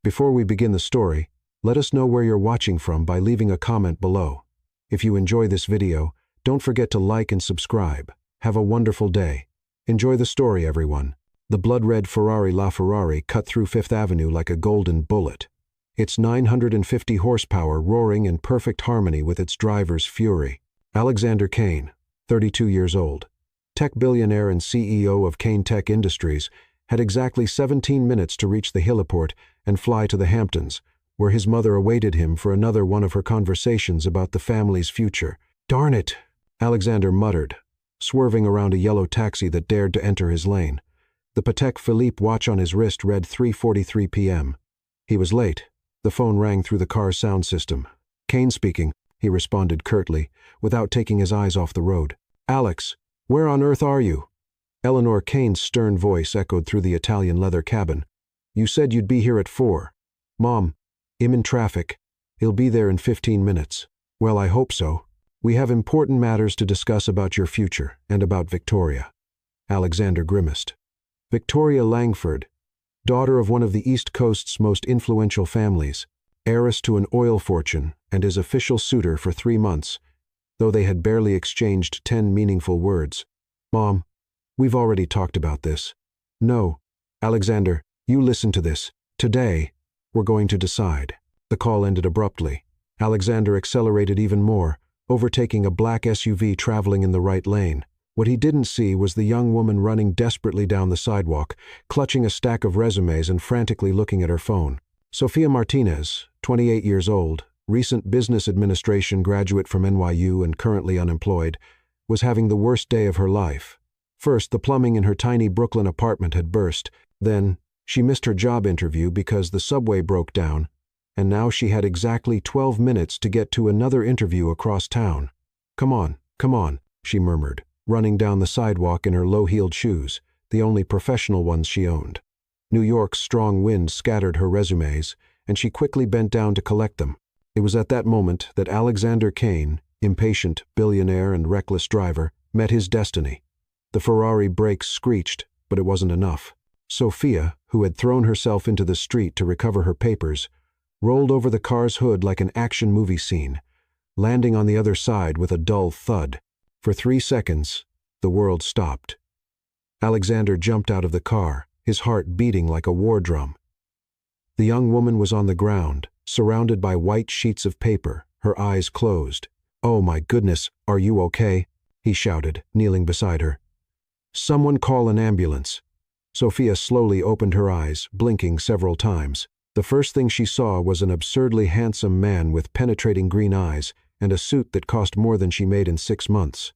Before we begin the story, let us know where you're watching from by leaving a comment below. If you enjoy this video, don't forget to like and subscribe. Have a wonderful day. Enjoy the story, everyone. The blood-red Ferrari LaFerrari cut through Fifth Avenue like a golden bullet. Its 950 horsepower roaring in perfect harmony with its driver's fury. Alexander Cain, 32 years old, tech billionaire and CEO of Cain Tech Industries, had exactly 17 minutes to reach the heliport and fly to the Hamptons, where his mother awaited him for another one of her conversations about the family's future. "Darn it," Alexander muttered, swerving around a yellow taxi that dared to enter his lane. The Patek Philippe watch on his wrist read 3:43 p.m. He was late. The phone rang through the car's sound system. "Cain speaking," he responded curtly, without taking his eyes off the road. "Alex, where on earth are you?" Eleanor Cain's stern voice echoed through the Italian leather cabin. "You said you'd be here at 4. Mom, I'm in traffic. He'll be there in 15 minutes. "Well, I hope so. We have important matters to discuss about your future and about Victoria." Alexander grimaced. Victoria Langford, daughter of one of the East Coast's most influential families, heiress to an oil fortune and his official suitor for 3 months, though they had barely exchanged 10 meaningful words. "Mom, we've already talked about this." "No. Alexander, you listen to this. Today, we're going to decide." The call ended abruptly. Alexander accelerated even more, overtaking a black SUV traveling in the right lane. What he didn't see was the young woman running desperately down the sidewalk, clutching a stack of resumes and frantically looking at her phone. Sofia Martinez, 28 years old, recent business administration graduate from NYU and currently unemployed, was having the worst day of her life. First, the plumbing in her tiny Brooklyn apartment had burst. Then, she missed her job interview because the subway broke down, and now she had exactly 12 minutes to get to another interview across town. Come on," she murmured, running down the sidewalk in her low-heeled shoes, the only professional ones she owned. New York's strong wind scattered her resumes, and she quickly bent down to collect them. It was at that moment that Alexander Cain, impatient billionaire and reckless driver, met his destiny. The Ferrari brakes screeched, but it wasn't enough. Sophia, who had thrown herself into the street to recover her papers, rolled over the car's hood like an action movie scene, landing on the other side with a dull thud. For 3 seconds, the world stopped. Alexander jumped out of the car, his heart beating like a war drum. The young woman was on the ground, surrounded by white sheets of paper, her eyes closed. "Oh my goodness, are you okay?" he shouted, kneeling beside her. "Someone call an ambulance." Sophia slowly opened her eyes, blinking several times. The first thing she saw was an absurdly handsome man with penetrating green eyes and a suit that cost more than she made in 6 months.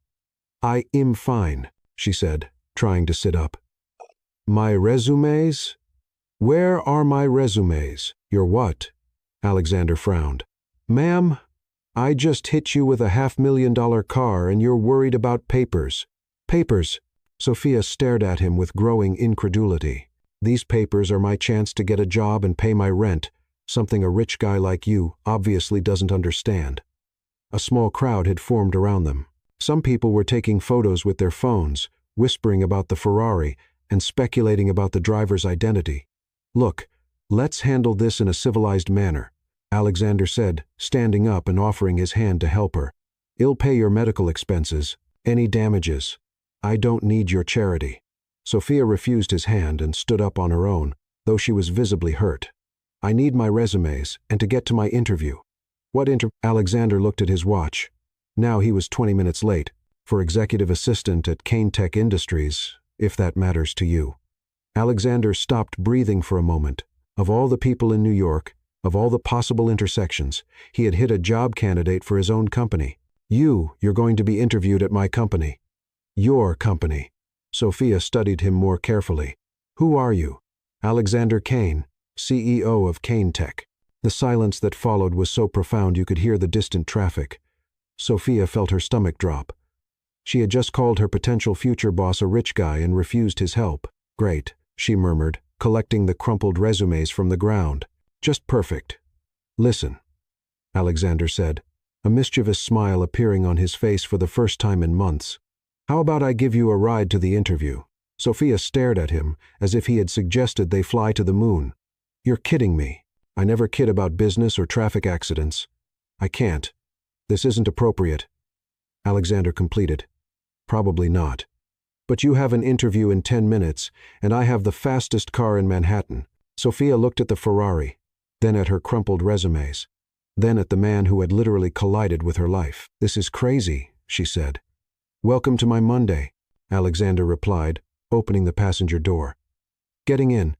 "I am fine," she said, trying to sit up. "My resumes? Where are my resumes?" "Your what?" Alexander frowned. "Ma'am, I just hit you with a $500,000 car and you're worried about papers." "Papers?" Sophia stared at him with growing incredulity. "These papers are my chance to get a job and pay my rent, something a rich guy like you obviously doesn't understand." A small crowd had formed around them. Some people were taking photos with their phones, whispering about the Ferrari and speculating about the driver's identity. "Look, let's handle this in a civilized manner," Alexander said, standing up and offering his hand to help her. "I'll pay your medical expenses, any damages. I don't need your charity." Sophia refused his hand and stood up on her own, though she was visibly hurt. "I need my resumes and to get to my interview." "What Alexander looked at his watch. Now he was 20 minutes late, for executive assistant at Cain Tech Industries, if that matters to you. Alexander stopped breathing for a moment. Of all the people in New York, of all the possible intersections, he had hit a job candidate for his own company. You're going to be interviewed at my company." "Your company." Sophia studied him more carefully. "Who are you?" "Alexander Cain, CEO of Cain Tech." The silence that followed was so profound you could hear the distant traffic. Sophia felt her stomach drop. She had just called her potential future boss a rich guy and refused his help. "Great," she murmured, collecting the crumpled resumes from the ground. "Just perfect." "Listen," Alexander said, a mischievous smile appearing on his face for the first time in months. "How about I give you a ride to the interview?" Sophia stared at him as if he had suggested they fly to the moon. "You're kidding me." I never kid about business or traffic accidents. I can't. This isn't appropriate. Alexander completed. Probably not. But you have an interview in 10 minutes, and I have the fastest car in Manhattan. Sophia looked at the Ferrari, then at her crumpled resumes, then at the man who had literally collided with her life. This is crazy, she said. Welcome to my Monday, Alexander replied, opening the passenger door. Getting in.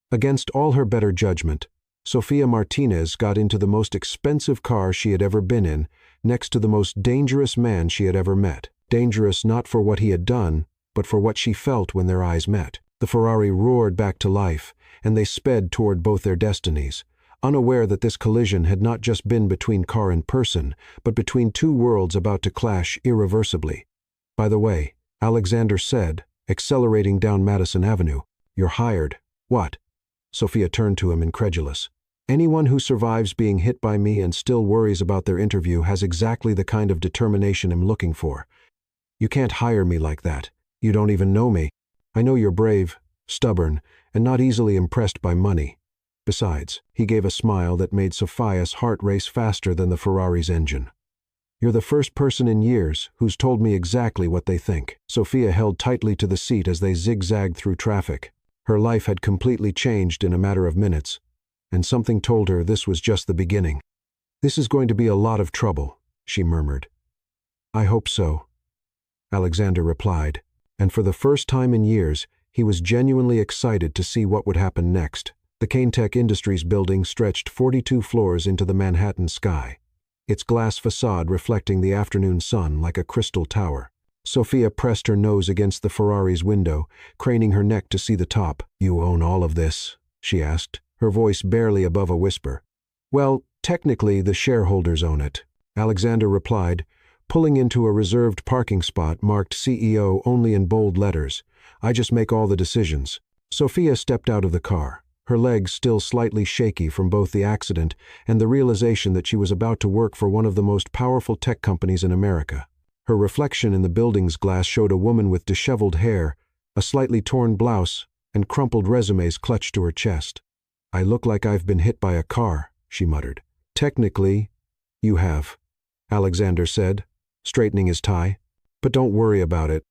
Against all her better judgment, Sofia Martinez got into the most expensive car she had ever been in, next to the most dangerous man she had ever met. Dangerous not for what he had done, but for what she felt when their eyes met. The Ferrari roared back to life, and they sped toward both their destinies, unaware that this collision had not just been between car and person, but between two worlds about to clash irreversibly. By the way, Alexander said, accelerating down Madison Avenue, "You're hired." What? Sophia turned to him incredulous. Anyone who survives being hit by me and still worries about their interview has exactly the kind of determination I'm looking for. You can't hire me like that. You don't even know me. I know you're brave, stubborn, and not easily impressed by money. Besides, he gave a smile that made Sophia's heart race faster than the Ferrari's engine. You're the first person in years who's told me exactly what they think. Sophia held tightly to the seat as they zigzagged through traffic. Her life had completely changed in a matter of minutes, and something told her this was just the beginning. This is going to be a lot of trouble, she murmured. I hope so, Alexander replied, and for the first time in years, he was genuinely excited to see what would happen next. The Caintech Industries building stretched 42 floors into the Manhattan sky, its glass facade reflecting the afternoon sun like a crystal tower. Sophia pressed her nose against the Ferrari's window, craning her neck to see the top. You own all of this? She asked, her voice barely above a whisper. Well, technically the shareholders own it, Alexander replied, pulling into a reserved parking spot marked CEO only in bold letters. I just make all the decisions. Sophia stepped out of the car, her legs still slightly shaky from both the accident and the realization that she was about to work for one of the most powerful tech companies in America. Her reflection in the building's glass showed a woman with disheveled hair, a slightly torn blouse, and crumpled resumes clutched to her chest. I look like I've been hit by a car, she muttered. Technically, you have, Alexander said, straightening his tie. But don't worry about it.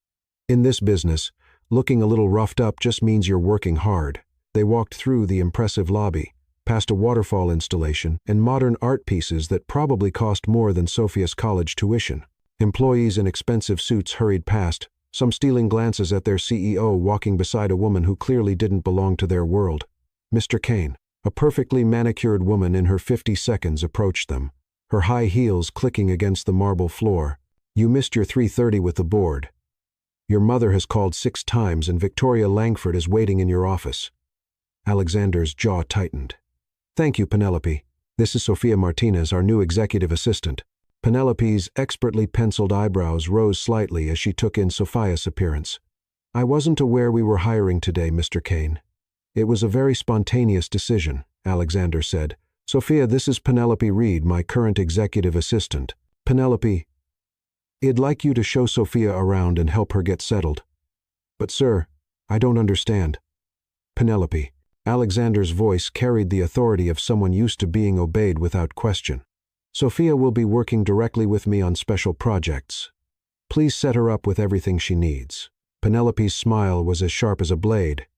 In this business, looking a little roughed up just means you're working hard. They walked through the impressive lobby, past a waterfall installation and modern art pieces that probably cost more than Sophia's college tuition. Employees in expensive suits hurried past, some stealing glances at their CEO walking beside a woman who clearly didn't belong to their world. Mr. Kane, a perfectly manicured woman in her 50 seconds, approached them, her high heels clicking against the marble floor. You missed your 3:30 with the board. Your mother has called 6 times and Victoria Langford is waiting in your office. Alexander's jaw tightened. Thank you, Penelope. This is Sofia Martinez, our new executive assistant. Penelope's expertly penciled eyebrows rose slightly as she took in Sophia's appearance. I wasn't aware we were hiring today, Mr. Kane. It was a very spontaneous decision, Alexander said. Sophia, this is Penelope Reed, my current executive assistant. Penelope, I'd like you to show Sophia around and help her get settled. But sir, I don't understand. Penelope, Alexander's voice carried the authority of someone used to being obeyed without question. Sophia will be working directly with me on special projects. Please set her up with everything she needs. Penelope's smile was as sharp as a blade.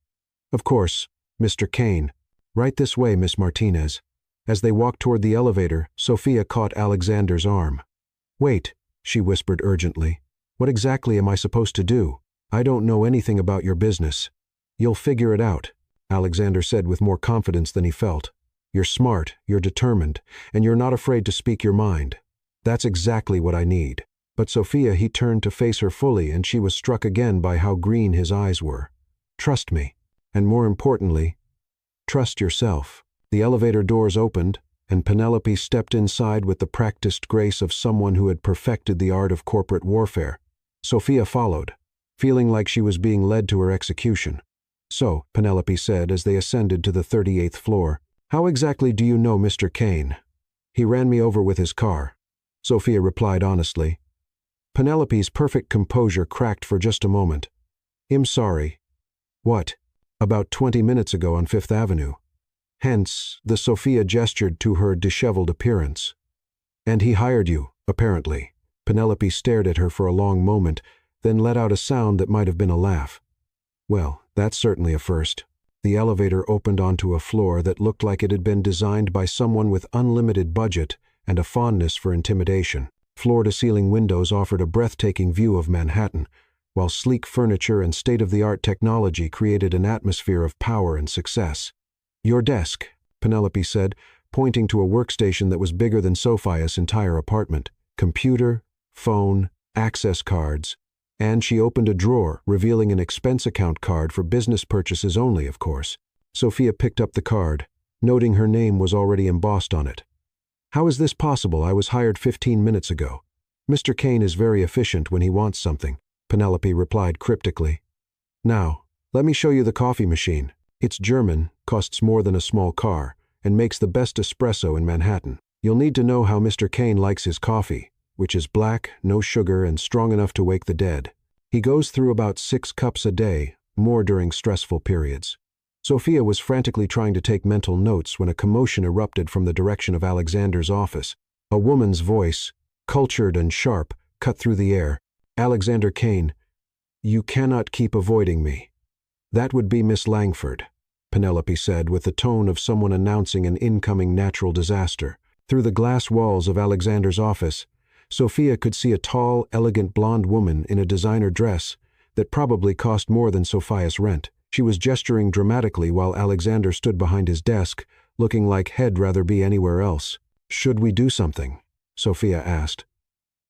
Of course, Mr. Kane. Right this way, Miss Martinez. As they walked toward the elevator, Sophia caught Alexander's arm. Wait, she whispered urgently. What exactly am I supposed to do? I don't know anything about your business. You'll figure it out, Alexander said with more confidence than he felt. You're smart, you're determined, and you're not afraid to speak your mind. That's exactly what I need. But Sophia, he turned to face her fully, and she was struck again by how green his eyes were. Trust me, and more importantly, trust yourself. The elevator doors opened, and Penelope stepped inside with the practiced grace of someone who had perfected the art of corporate warfare. Sophia followed, feeling like she was being led to her execution. So, Penelope said as they ascended to the 38th floor, how exactly do you know Mr. Kane? He ran me over with his car, Sophia replied honestly. Penelope's perfect composure cracked for just a moment. I'm sorry. What? About 20 minutes ago on 5th Avenue. Hence, the Sophia gestured to her disheveled appearance. "And he hired you, apparently." Penelope stared at her for a long moment, then let out a sound that might have been a laugh. "Well, that's certainly a first." The elevator opened onto a floor that looked like it had been designed by someone with unlimited budget and a fondness for intimidation. Floor-to-ceiling windows offered a breathtaking view of Manhattan, while sleek furniture and state-of-the-art technology created an atmosphere of power and success. "Your desk," Penelope said, pointing to a workstation that was bigger than Sophia's entire apartment. Computer, phone, access cards, and she opened a drawer, revealing an expense account card for business purchases only, of course. Sophia picked up the card, noting her name was already embossed on it. "How is this possible? I was hired 15 minutes ago." "Mr. Kane is very efficient when he wants something," Penelope replied cryptically. "Now, let me show you the coffee machine. It's German, costs more than a small car, and makes the best espresso in Manhattan. You'll need to know how Mr. Kane likes his coffee, which is black, no sugar, and strong enough to wake the dead. He goes through about 6 cups a day, more during stressful periods." Sophia was frantically trying to take mental notes when a commotion erupted from the direction of Alexander's office. A woman's voice, cultured and sharp, cut through the air. "Alexander Kane, you cannot keep avoiding me." "That would be Miss Langford," Penelope said with the tone of someone announcing an incoming natural disaster. Through the glass walls of Alexander's office, Sophia could see a tall, elegant blonde woman in a designer dress that probably cost more than Sophia's rent. She was gesturing dramatically while Alexander stood behind his desk, looking like he'd rather be anywhere else. "Should we do something?" Sophia asked.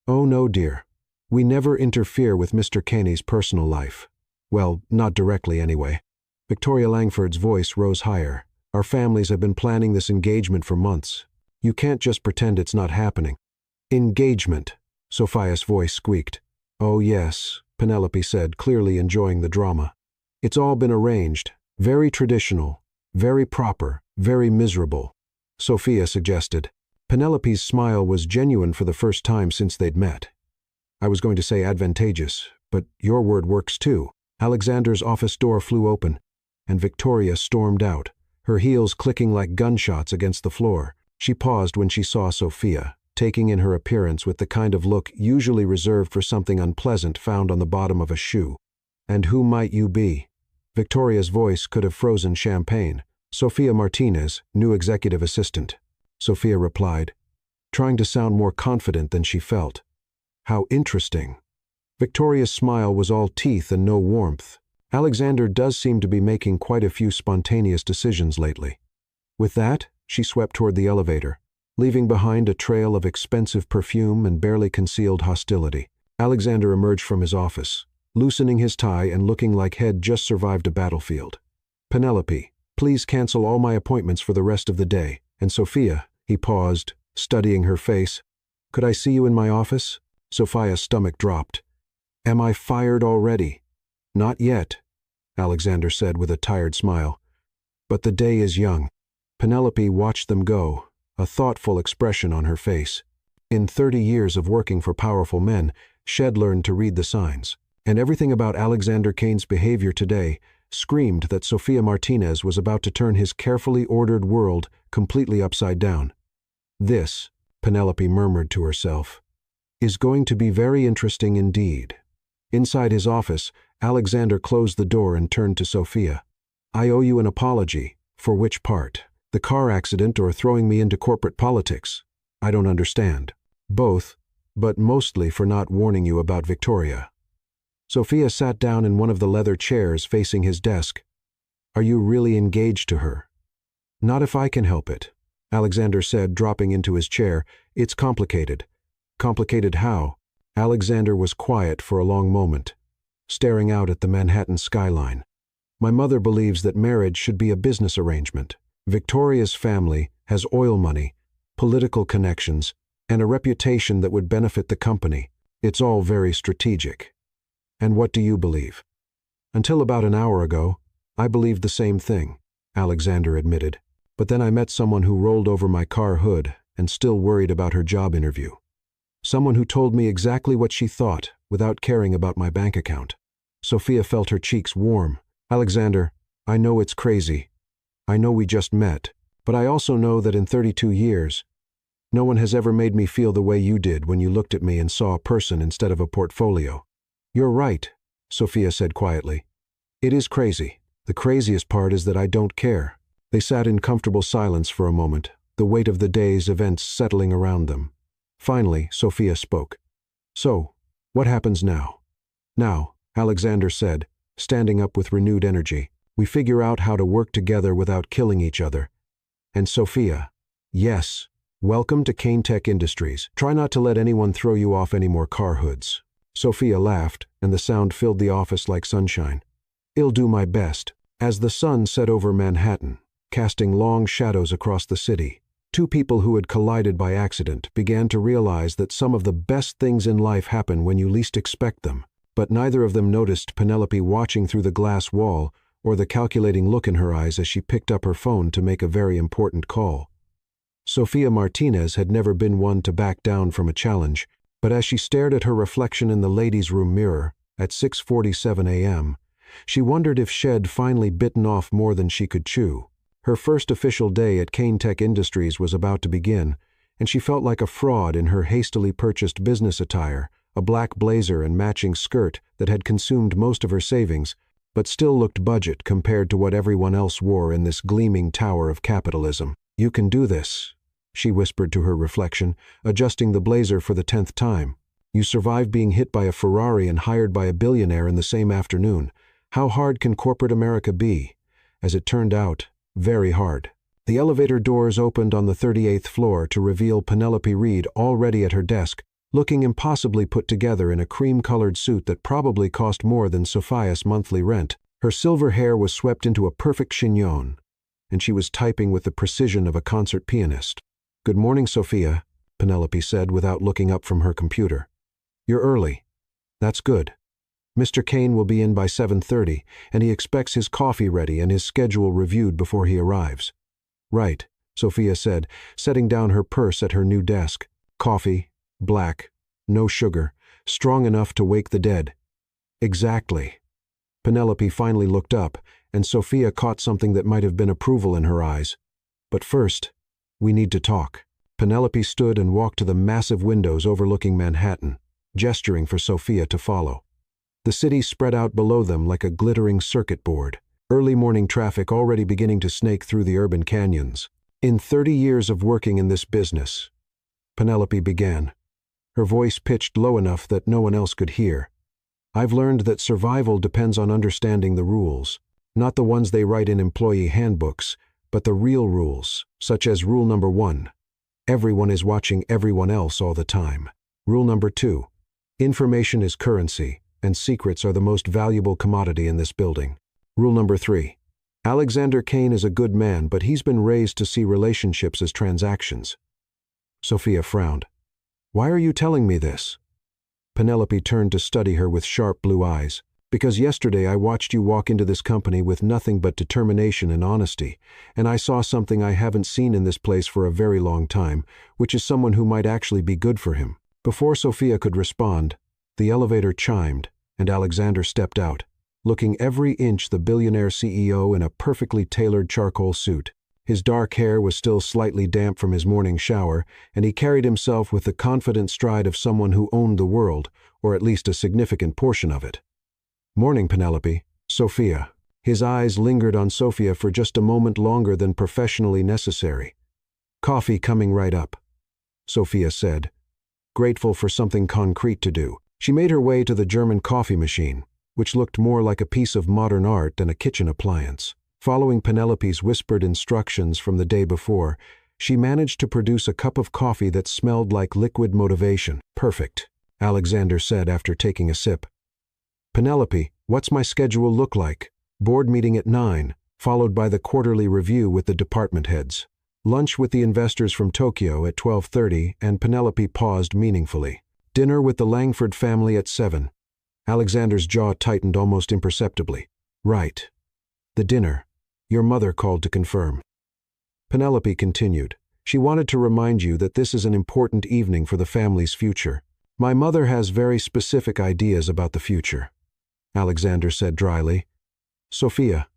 "Oh no, dear. We never interfere with Mr. Kane's personal life. Well, not directly anyway." Victoria Langford's voice rose higher. "Our families have been planning this engagement for months. You can't just pretend it's not happening." "Engagement," Sophia's voice squeaked. "Oh yes," Penelope said, clearly enjoying the drama. "It's all been arranged. Very traditional, very proper, very miserable," Sophia suggested. Penelope's smile was genuine for the first time since they'd met. "I was going to say advantageous, but your word works too." Alexander's office door flew open, and Victoria stormed out, her heels clicking like gunshots against the floor. She paused when she saw Sophia, taking in her appearance with the kind of look usually reserved for something unpleasant found on the bottom of a shoe. "And who might you be?" Victoria's voice could have frozen champagne. "Sophia Martinez, new executive assistant," Sophia replied, trying to sound more confident than she felt. "How interesting." Victoria's smile was all teeth and no warmth. "Alexander does seem to be making quite a few spontaneous decisions lately." With that, she swept toward the elevator, leaving behind a trail of expensive perfume and barely concealed hostility. Alexander emerged from his office, loosening his tie and looking like he'd just survived a battlefield. "Penelope, please cancel all my appointments for the rest of the day. And Sophia," he paused, studying her face, "could I see you in my office?" Sophia's stomach dropped. "Am I fired already?" "Not yet," Alexander said with a tired smile. "But the day is young." Penelope watched them go, a thoughtful expression on her face. In 30 years of working for powerful men, she'd learned to read the signs. And everything about Alexander Kane's behavior today screamed that Sophia Martinez was about to turn his carefully ordered world completely upside down. "This," Penelope murmured to herself, "is going to be very interesting indeed." Inside his office, Alexander closed the door and turned to Sophia. "I owe you an apology." "For which part? The car accident or throwing me into corporate politics?" "I don't understand." "Both, but mostly for not warning you about Victoria." Sophia sat down in one of the leather chairs facing his desk. "Are you really engaged to her?" "Not if I can help it," Alexander said, dropping into his chair. "It's complicated." "Complicated how?" Alexander was quiet for a long moment, staring out at the Manhattan skyline. "My mother believes that marriage should be a business arrangement. Victoria's family has oil money, political connections, and a reputation that would benefit the company. It's all very strategic." "And what do you believe?" "Until about an hour ago, I believed the same thing," Alexander admitted. "But then I met someone who rolled over my car hood and still worried about her job interview. Someone who told me exactly what she thought without caring about my bank account." Sophia felt her cheeks warm. "Alexander, I know it's crazy. I know we just met, But I also know that in 32 years, no one has ever made me feel the way you did when you looked at me and saw a person instead of a portfolio. You're right, Sophia said quietly. It is crazy. The craziest part is that I don't care. They sat in comfortable silence for a moment, the weight of the day's events settling around them. Finally, Sophia spoke. So, what happens now? Now, Alexander said, standing up with renewed energy, we figure out how to work together without killing each other. And Sophia, yes, welcome to Kane Tech Industries. Try not to let anyone throw you off any more car hoods. Sophia laughed, and the sound filled the office like sunshine. I'll do my best. As the sun set over Manhattan, casting long shadows across the city, two people who had collided by accident began to realize that some of the best things in life happen when you least expect them. But neither of them noticed Penelope watching through the glass wall or the calculating look in her eyes as she picked up her phone to make a very important call. Sophia Martinez had never been one to back down from a challenge, but as she stared at her reflection in the ladies' room mirror at 6:47 a.m., she wondered if she'd finally bitten off more than she could chew. Her first official day at Kane Tech Industries was about to begin, and she felt like a fraud in her hastily purchased business attire, a black blazer and matching skirt that had consumed most of her savings, but still looked budget compared to what everyone else wore in this gleaming tower of capitalism. You can do this, she whispered to her reflection, adjusting the blazer for the 10th time. You survived being hit by a Ferrari and hired by a billionaire in the same afternoon. How hard can corporate America be? As it turned out, very hard. The elevator doors opened on the 38th floor to reveal Penelope Reed already at her desk, looking impossibly put together in a cream-colored suit that probably cost more than Sophia's monthly rent. Her silver hair was swept into a perfect chignon, and she was typing with the precision of a concert pianist. Good morning, Sophia, Penelope said without looking up from her computer. You're early. That's good. Mr. Kane will be in by 7:30, and he expects his coffee ready and his schedule reviewed before he arrives. Right, Sophia said, setting down her purse at her new desk. Coffee, black, no sugar, strong enough to wake the dead. Exactly. Penelope finally looked up, and Sophia caught something that might have been approval in her eyes. But first, we need to talk. Penelope stood and walked to the massive windows overlooking Manhattan, gesturing for Sophia to follow. The city spread out below them like a glittering circuit board, early morning traffic already beginning to snake through the urban canyons. In 30 years of working in this business, Penelope began, her voice pitched low enough that no one else could hear. I've learned that survival depends on understanding the rules, not the ones they write in employee handbooks, but the real rules, such as rule number 1. Everyone is watching everyone else all the time. Rule number 2. Information is currency, and secrets are the most valuable commodity in this building. Rule number 3. Alexander Kane is a good man, but he's been raised to see relationships as transactions. Sophia frowned. Why are you telling me this? Penelope turned to study her with sharp blue eyes. Because yesterday I watched you walk into this company with nothing but determination and honesty, and I saw something I haven't seen in this place for a very long time, which is someone who might actually be good for him. Before Sophia could respond, the elevator chimed, and Alexander stepped out, looking every inch the billionaire CEO in a perfectly tailored charcoal suit. His dark hair was still slightly damp from his morning shower, and he carried himself with the confident stride of someone who owned the world, or at least a significant portion of it. Morning, Penelope. Sophia. His eyes lingered on Sophia for just a moment longer than professionally necessary. Coffee coming right up, Sophia said, grateful for something concrete to do. She made her way to the German coffee machine, which looked more like a piece of modern art than a kitchen appliance. Following Penelope's whispered instructions from the day before, she managed to produce a cup of coffee that smelled like liquid motivation. Perfect, Alexander said after taking a sip. Penelope, what's my schedule look like? Board meeting at 9, followed by the quarterly review with the department heads. Lunch with the investors from Tokyo at 12:30, and Penelope paused meaningfully. Dinner with the Langford family at 7. Alexander's jaw tightened almost imperceptibly. Right. The dinner. Your mother called to confirm. Penelope continued. She wanted to remind you that this is an important evening for the family's future. My mother has very specific ideas about the future, Alexander said dryly. Sophia,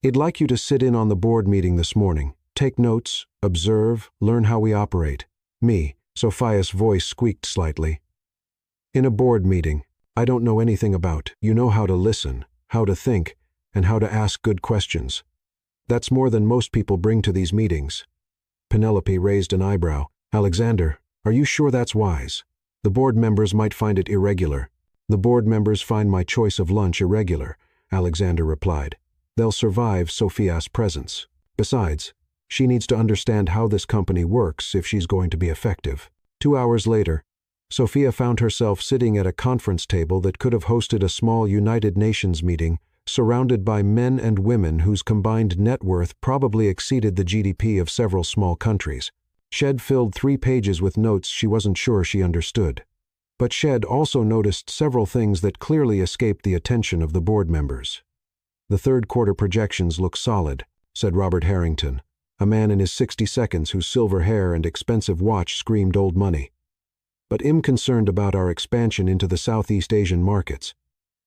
I'd like you to sit in on the board meeting this morning. Take notes, observe, learn how we operate. Me, Sophia's voice squeaked slightly. In a board meeting, I don't know anything about. You know how to listen, how to think, and how to ask good questions. That's more than most people bring to these meetings. Penelope raised an eyebrow. Alexander, are you sure that's wise? The board members might find it irregular. The board members find my choice of lunch irregular, Alexander replied. They'll survive Sophia's presence. Besides, she needs to understand how this company works if she's going to be effective. 2 hours later, Sophia found herself sitting at a conference table that could have hosted a small United Nations meeting, surrounded by men and women whose combined net worth probably exceeded the GDP of several small countries. Shed filled 3 pages with notes she wasn't sure she understood. But Shed also noticed several things that clearly escaped the attention of the board members. The third quarter projections look solid, said Robert Harrington, a man in his 60 seconds whose silver hair and expensive watch screamed old money. But I'm concerned about our expansion into the Southeast Asian markets.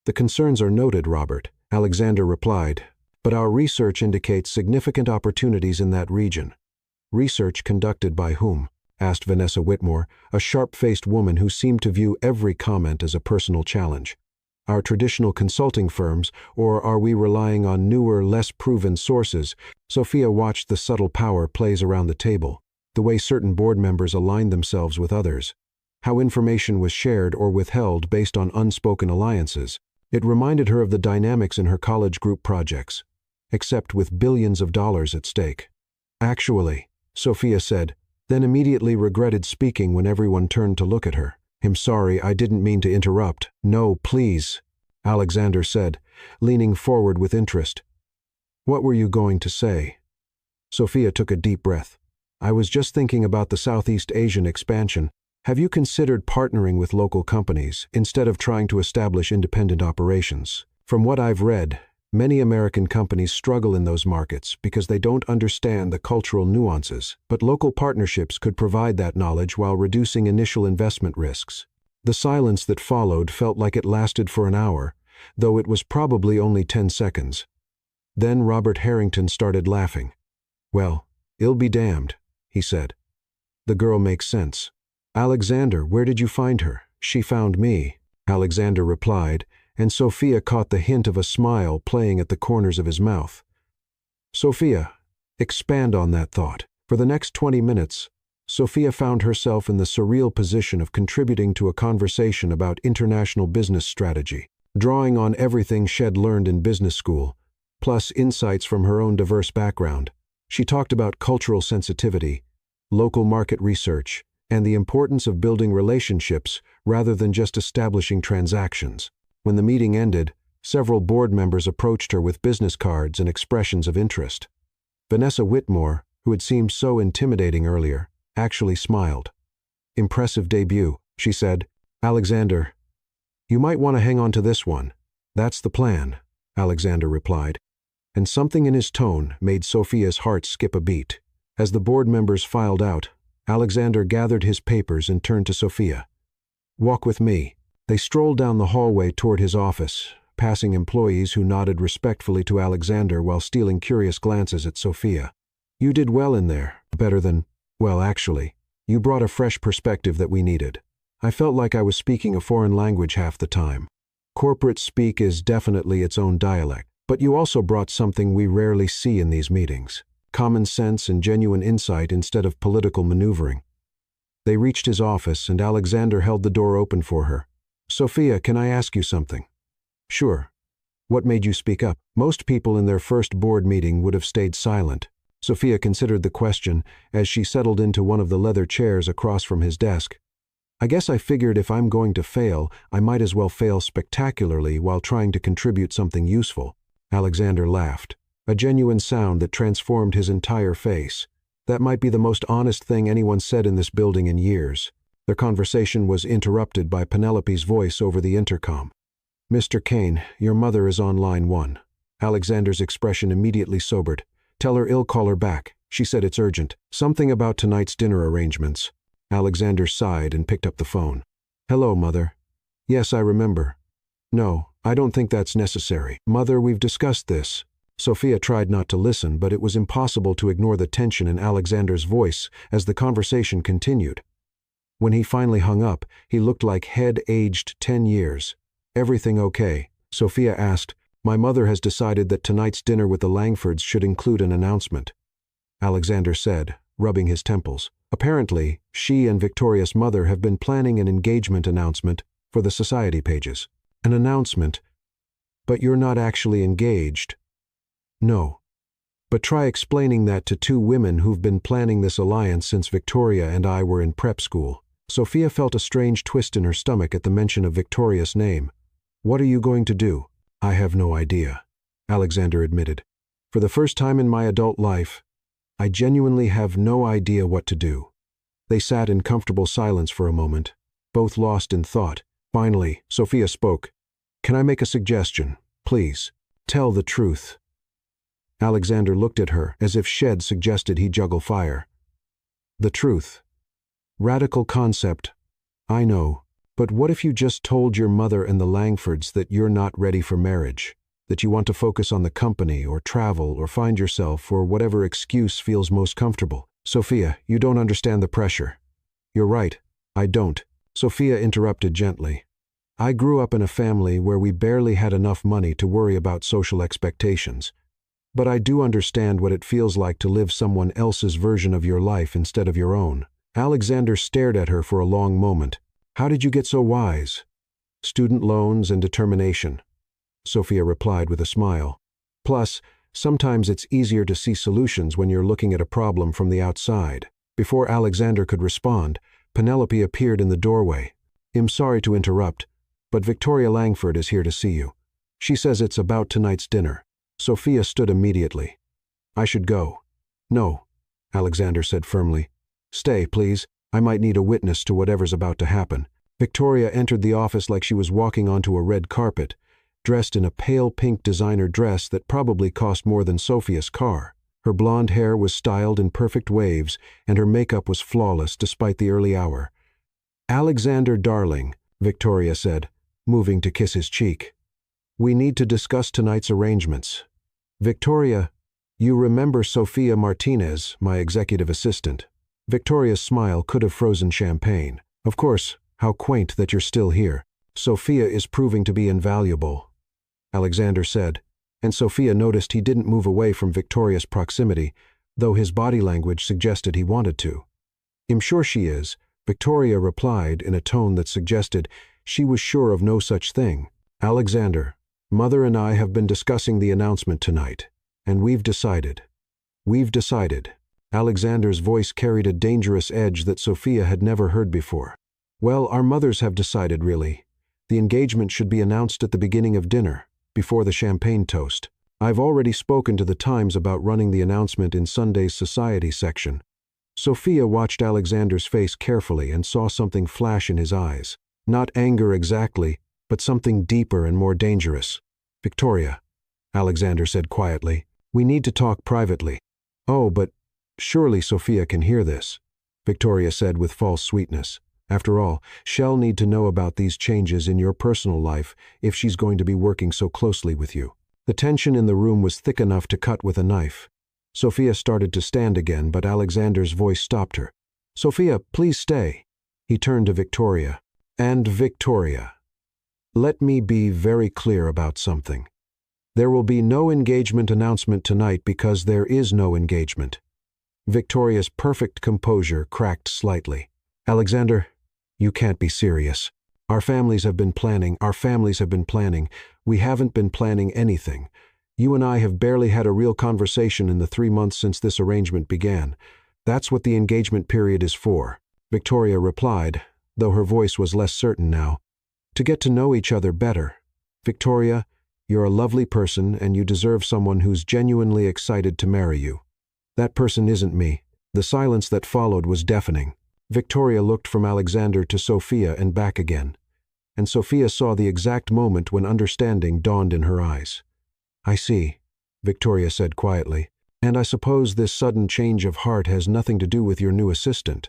The concerns are noted, Robert, Alexander replied, but our research indicates significant opportunities in that region. Research conducted by whom? Asked Vanessa Whitmore, a sharp-faced woman who seemed to view every comment as a personal challenge. Our traditional consulting firms, or are we relying on newer, less proven sources? Sophia watched the subtle power plays around the table, the way certain board members aligned themselves with others, how information was shared or withheld based on unspoken alliances. It reminded her of the dynamics in her college group projects, except with billions of dollars at stake. Actually, Sophia said, then immediately regretted speaking when everyone turned to look at her. I'm sorry, I didn't mean to interrupt. No, please, Alexander said, leaning forward with interest. What were you going to say? Sophia took a deep breath. I was just thinking about the Southeast Asian expansion. Have you considered partnering with local companies instead of trying to establish independent operations? From what I've read, many American companies struggle in those markets because they don't understand the cultural nuances, but local partnerships could provide that knowledge while reducing initial investment risks. The silence that followed felt like it lasted for an hour, though it was probably only 10 seconds. Then Robert Harrington started laughing. Well, I'll be damned, he said. The girl makes sense. Alexander, where did you find her? She found me, Alexander replied, and Sophia caught the hint of a smile playing at the corners of his mouth. Sophia, expand on that thought. For the next 20 minutes, Sophia found herself in the surreal position of contributing to a conversation about international business strategy, drawing on everything she'd learned in business school, plus insights from her own diverse background. She talked about cultural sensitivity, local market research, and the importance of building relationships rather than just establishing transactions. When the meeting ended, several board members approached her with business cards and expressions of interest. Vanessa Whitmore, who had seemed so intimidating earlier, actually smiled. Impressive debut, she said. Alexander, you might want to hang on to this one. That's the plan, Alexander replied. And something in his tone made Sophia's heart skip a beat. As the board members filed out, Alexander gathered his papers and turned to Sophia. Walk with me. They strolled down the hallway toward his office, passing employees who nodded respectfully to Alexander while stealing curious glances at Sophia. You did well in there, better than, well, actually, you brought a fresh perspective that we needed. I felt like I was speaking a foreign language half the time. Corporate speak is definitely its own dialect, but you also brought something we rarely see in these meetings. Common sense and genuine insight instead of political maneuvering. They reached his office and Alexander held the door open for her. Sophia, can I ask you something? Sure. What made you speak up? Most people in their first board meeting would have stayed silent. Sophia considered the question as she settled into one of the leather chairs across from his desk. I guess I figured if I'm going to fail, I might as well fail spectacularly while trying to contribute something useful. Alexander laughed, a genuine sound that transformed his entire face. That might be the most honest thing anyone said in this building in years. Their conversation was interrupted by Penelope's voice over the intercom. Mr. Kane, your mother is on line 1. Alexander's expression immediately sobered. Tell her I'll call her back. She said it's urgent. Something about tonight's dinner arrangements. Alexander sighed and picked up the phone. Hello, Mother. Yes, I remember. No, I don't think that's necessary. Mother, we've discussed this. Sophia tried not to listen, but it was impossible to ignore the tension in Alexander's voice as the conversation continued. When he finally hung up, he looked like he'd aged 10 years. "Everything okay?" Sophia asked. "My mother has decided that tonight's dinner with the Langfords should include an announcement," Alexander said, rubbing his temples. "Apparently, she and Victoria's mother have been planning an engagement announcement for the society pages." "An announcement? But you're not actually engaged." "No. But try explaining that to two women who've been planning this alliance since Victoria and I were in prep school." Sophia felt a strange twist in her stomach at the mention of Victoria's name. "What are you going to do?" "I have no idea," Alexander admitted. "For the first time in my adult life, I genuinely have no idea what to do." They sat in comfortable silence for a moment, both lost in thought. Finally, Sophia spoke. "Can I make a suggestion? Please, tell the truth." Alexander looked at her as if Shed suggested he juggle fire. "The truth. Radical concept, I know. But what if you just told your mother and the Langfords that you're not ready for marriage, that you want to focus on the company or travel or find yourself or whatever excuse feels most comfortable?" "Sophia, you don't understand the pressure." "You're right, I don't," Sophia interrupted gently. "I grew up in a family where we barely had enough money to worry about social expectations. But I do understand what it feels like to live someone else's version of your life instead of your own." Alexander stared at her for a long moment. "How did you get so wise?" "Student loans and determination," Sophia replied with a smile. "Plus, sometimes it's easier to see solutions when you're looking at a problem from the outside." Before Alexander could respond, Penelope appeared in the doorway. "I'm sorry to interrupt, but Victoria Langford is here to see you. She says it's about tonight's dinner." Sophia stood immediately. "I should go." "No," Alexander said firmly. "Stay, please. I might need a witness to whatever's about to happen." Victoria entered the office like she was walking onto a red carpet, dressed in a pale pink designer dress that probably cost more than Sophia's car. Her blonde hair was styled in perfect waves, and her makeup was flawless despite the early hour. "Alexander, darling," Victoria said, moving to kiss his cheek. "We need to discuss tonight's arrangements. Victoria, you remember Sofia Martinez, my executive assistant." Victoria's smile could have frozen champagne. "Of course, how quaint that you're still here. Sophia is proving to be invaluable," Alexander said, and Sophia noticed he didn't move away from Victoria's proximity, though his body language suggested he wanted to. "I'm sure she is," Victoria replied in a tone that suggested she was sure of no such thing. "Alexander, Mother and I have been discussing the announcement tonight, and we've decided." "We've decided." Alexander's voice carried a dangerous edge that Sophia had never heard before. "Well, our mothers have decided, really. The engagement should be announced at the beginning of dinner, before the champagne toast. I've already spoken to the Times about running the announcement in Sunday's society section." Sophia watched Alexander's face carefully and saw something flash in his eyes. Not anger exactly, but something deeper and more dangerous. "Victoria," Alexander said quietly, "we need to talk privately." "Oh, but surely Sophia can hear this," Victoria said with false sweetness. "After all, she'll need to know about these changes in your personal life if she's going to be working so closely with you." The tension in the room was thick enough to cut with a knife. Sophia started to stand again, but Alexander's voice stopped her. "Sophia, please stay." He turned to Victoria. "And Victoria, let me be very clear about something. There will be no engagement announcement tonight because there is no engagement." Victoria's perfect composure cracked slightly. "Alexander, you can't be serious. Our families have been planning. We haven't been planning anything. You and I have barely had a real conversation in the 3 months since this arrangement began. That's what the engagement period is for," Victoria replied, though her voice was less certain now. "To get to know each other better. Victoria, you're a lovely person and you deserve someone who's genuinely excited to marry you. That person isn't me." The silence that followed was deafening. Victoria looked from Alexander to Sophia and back again, and Sophia saw the exact moment when understanding dawned in her eyes. "I see," Victoria said quietly, "and I suppose this sudden change of heart has nothing to do with your new assistant.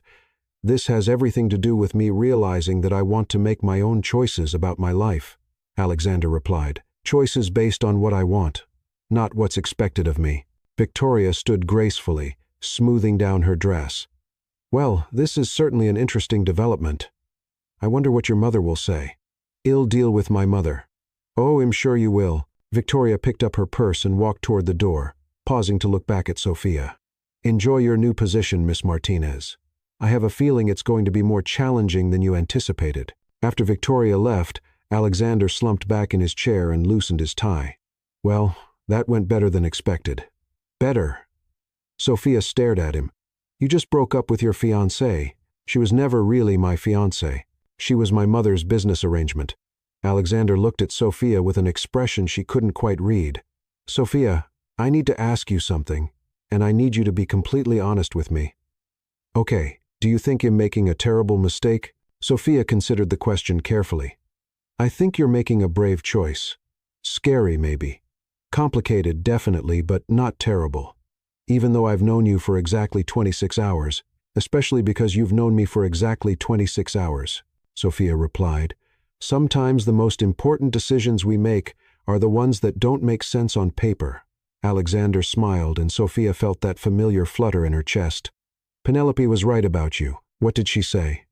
This has everything to do with me realizing that I want to make my own choices about my life," Alexander replied. "Choices based on what I want, not what's expected of me. Victoria stood gracefully, smoothing down her dress. Well, this is certainly an interesting development. I wonder what your mother will say. I'll deal with my mother. Oh, I'm sure you will. Victoria picked up her purse and walked toward the door, pausing to look back at Sophia. Enjoy your new position, Miss Martinez. I have a feeling it's going to be more challenging than you anticipated. After Victoria left, Alexander slumped back in his chair and loosened his tie. Well, that went better than expected. Better? Sophia stared at him. You just broke up with your fiancée. She was never really my fiancée. She was my mother's business arrangement. Alexander looked at Sophia with an expression she couldn't quite read. Sophia, I need to ask you something, and I need you to be completely honest with me. Okay, do you think I'm making a terrible mistake? Sophia considered the question carefully. I think you're making a brave choice. Scary, maybe. Complicated, definitely, but not terrible. Even though I've known you for exactly 26 hours, especially because you've known me for exactly 26 hours, Sophia replied. Sometimes the most important decisions we make are the ones that don't make sense on paper. Alexander smiled, and Sophia felt that familiar flutter in her chest. Penelope was right about you. What did she say?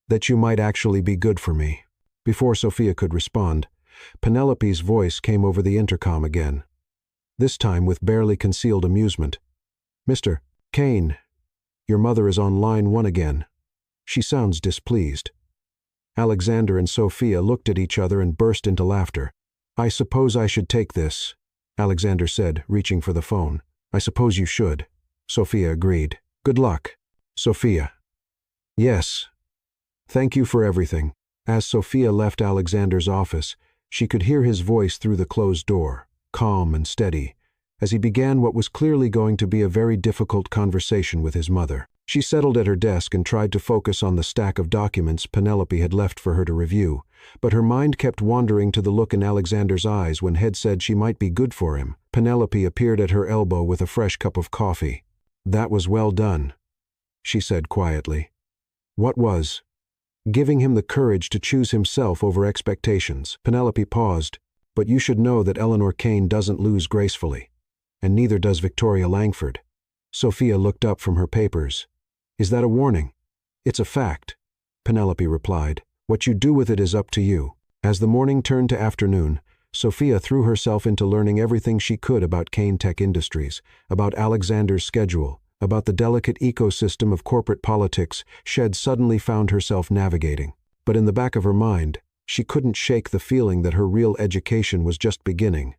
That you might actually be good for me. Before Sophia could respond, Penelope's voice came over the intercom again, this time with barely concealed amusement. Mr. Kane, your mother is on line 1 again. She sounds displeased. Alexander and Sophia looked at each other and burst into laughter. I suppose I should take this, Alexander said, reaching for the phone. I suppose you should. Sophia agreed. Good luck. Sophia. Yes. Thank you for everything. As Sophia left Alexander's office, she could hear his voice through the closed door, calm and steady, as he began what was clearly going to be a very difficult conversation with his mother. She settled at her desk and tried to focus on the stack of documents Penelope had left for her to review, but her mind kept wandering to the look in Alexander's eyes when Head said she might be good for him. Penelope appeared at her elbow with a fresh cup of coffee. That was well done, she said quietly. What was? Giving him the courage to choose himself over expectations. Penelope paused. But you should know that Eleanor Kane doesn't lose gracefully. And neither does Victoria Langford. Sophia looked up from her papers. Is that a warning? It's a fact, Penelope replied. What you do with it is up to you. As the morning turned to afternoon, Sophia threw herself into learning everything she could about Kane Tech Industries, about Alexander's schedule, about the delicate ecosystem of corporate politics Shed suddenly found herself navigating. But in the back of her mind, she couldn't shake the feeling that her real education was just beginning.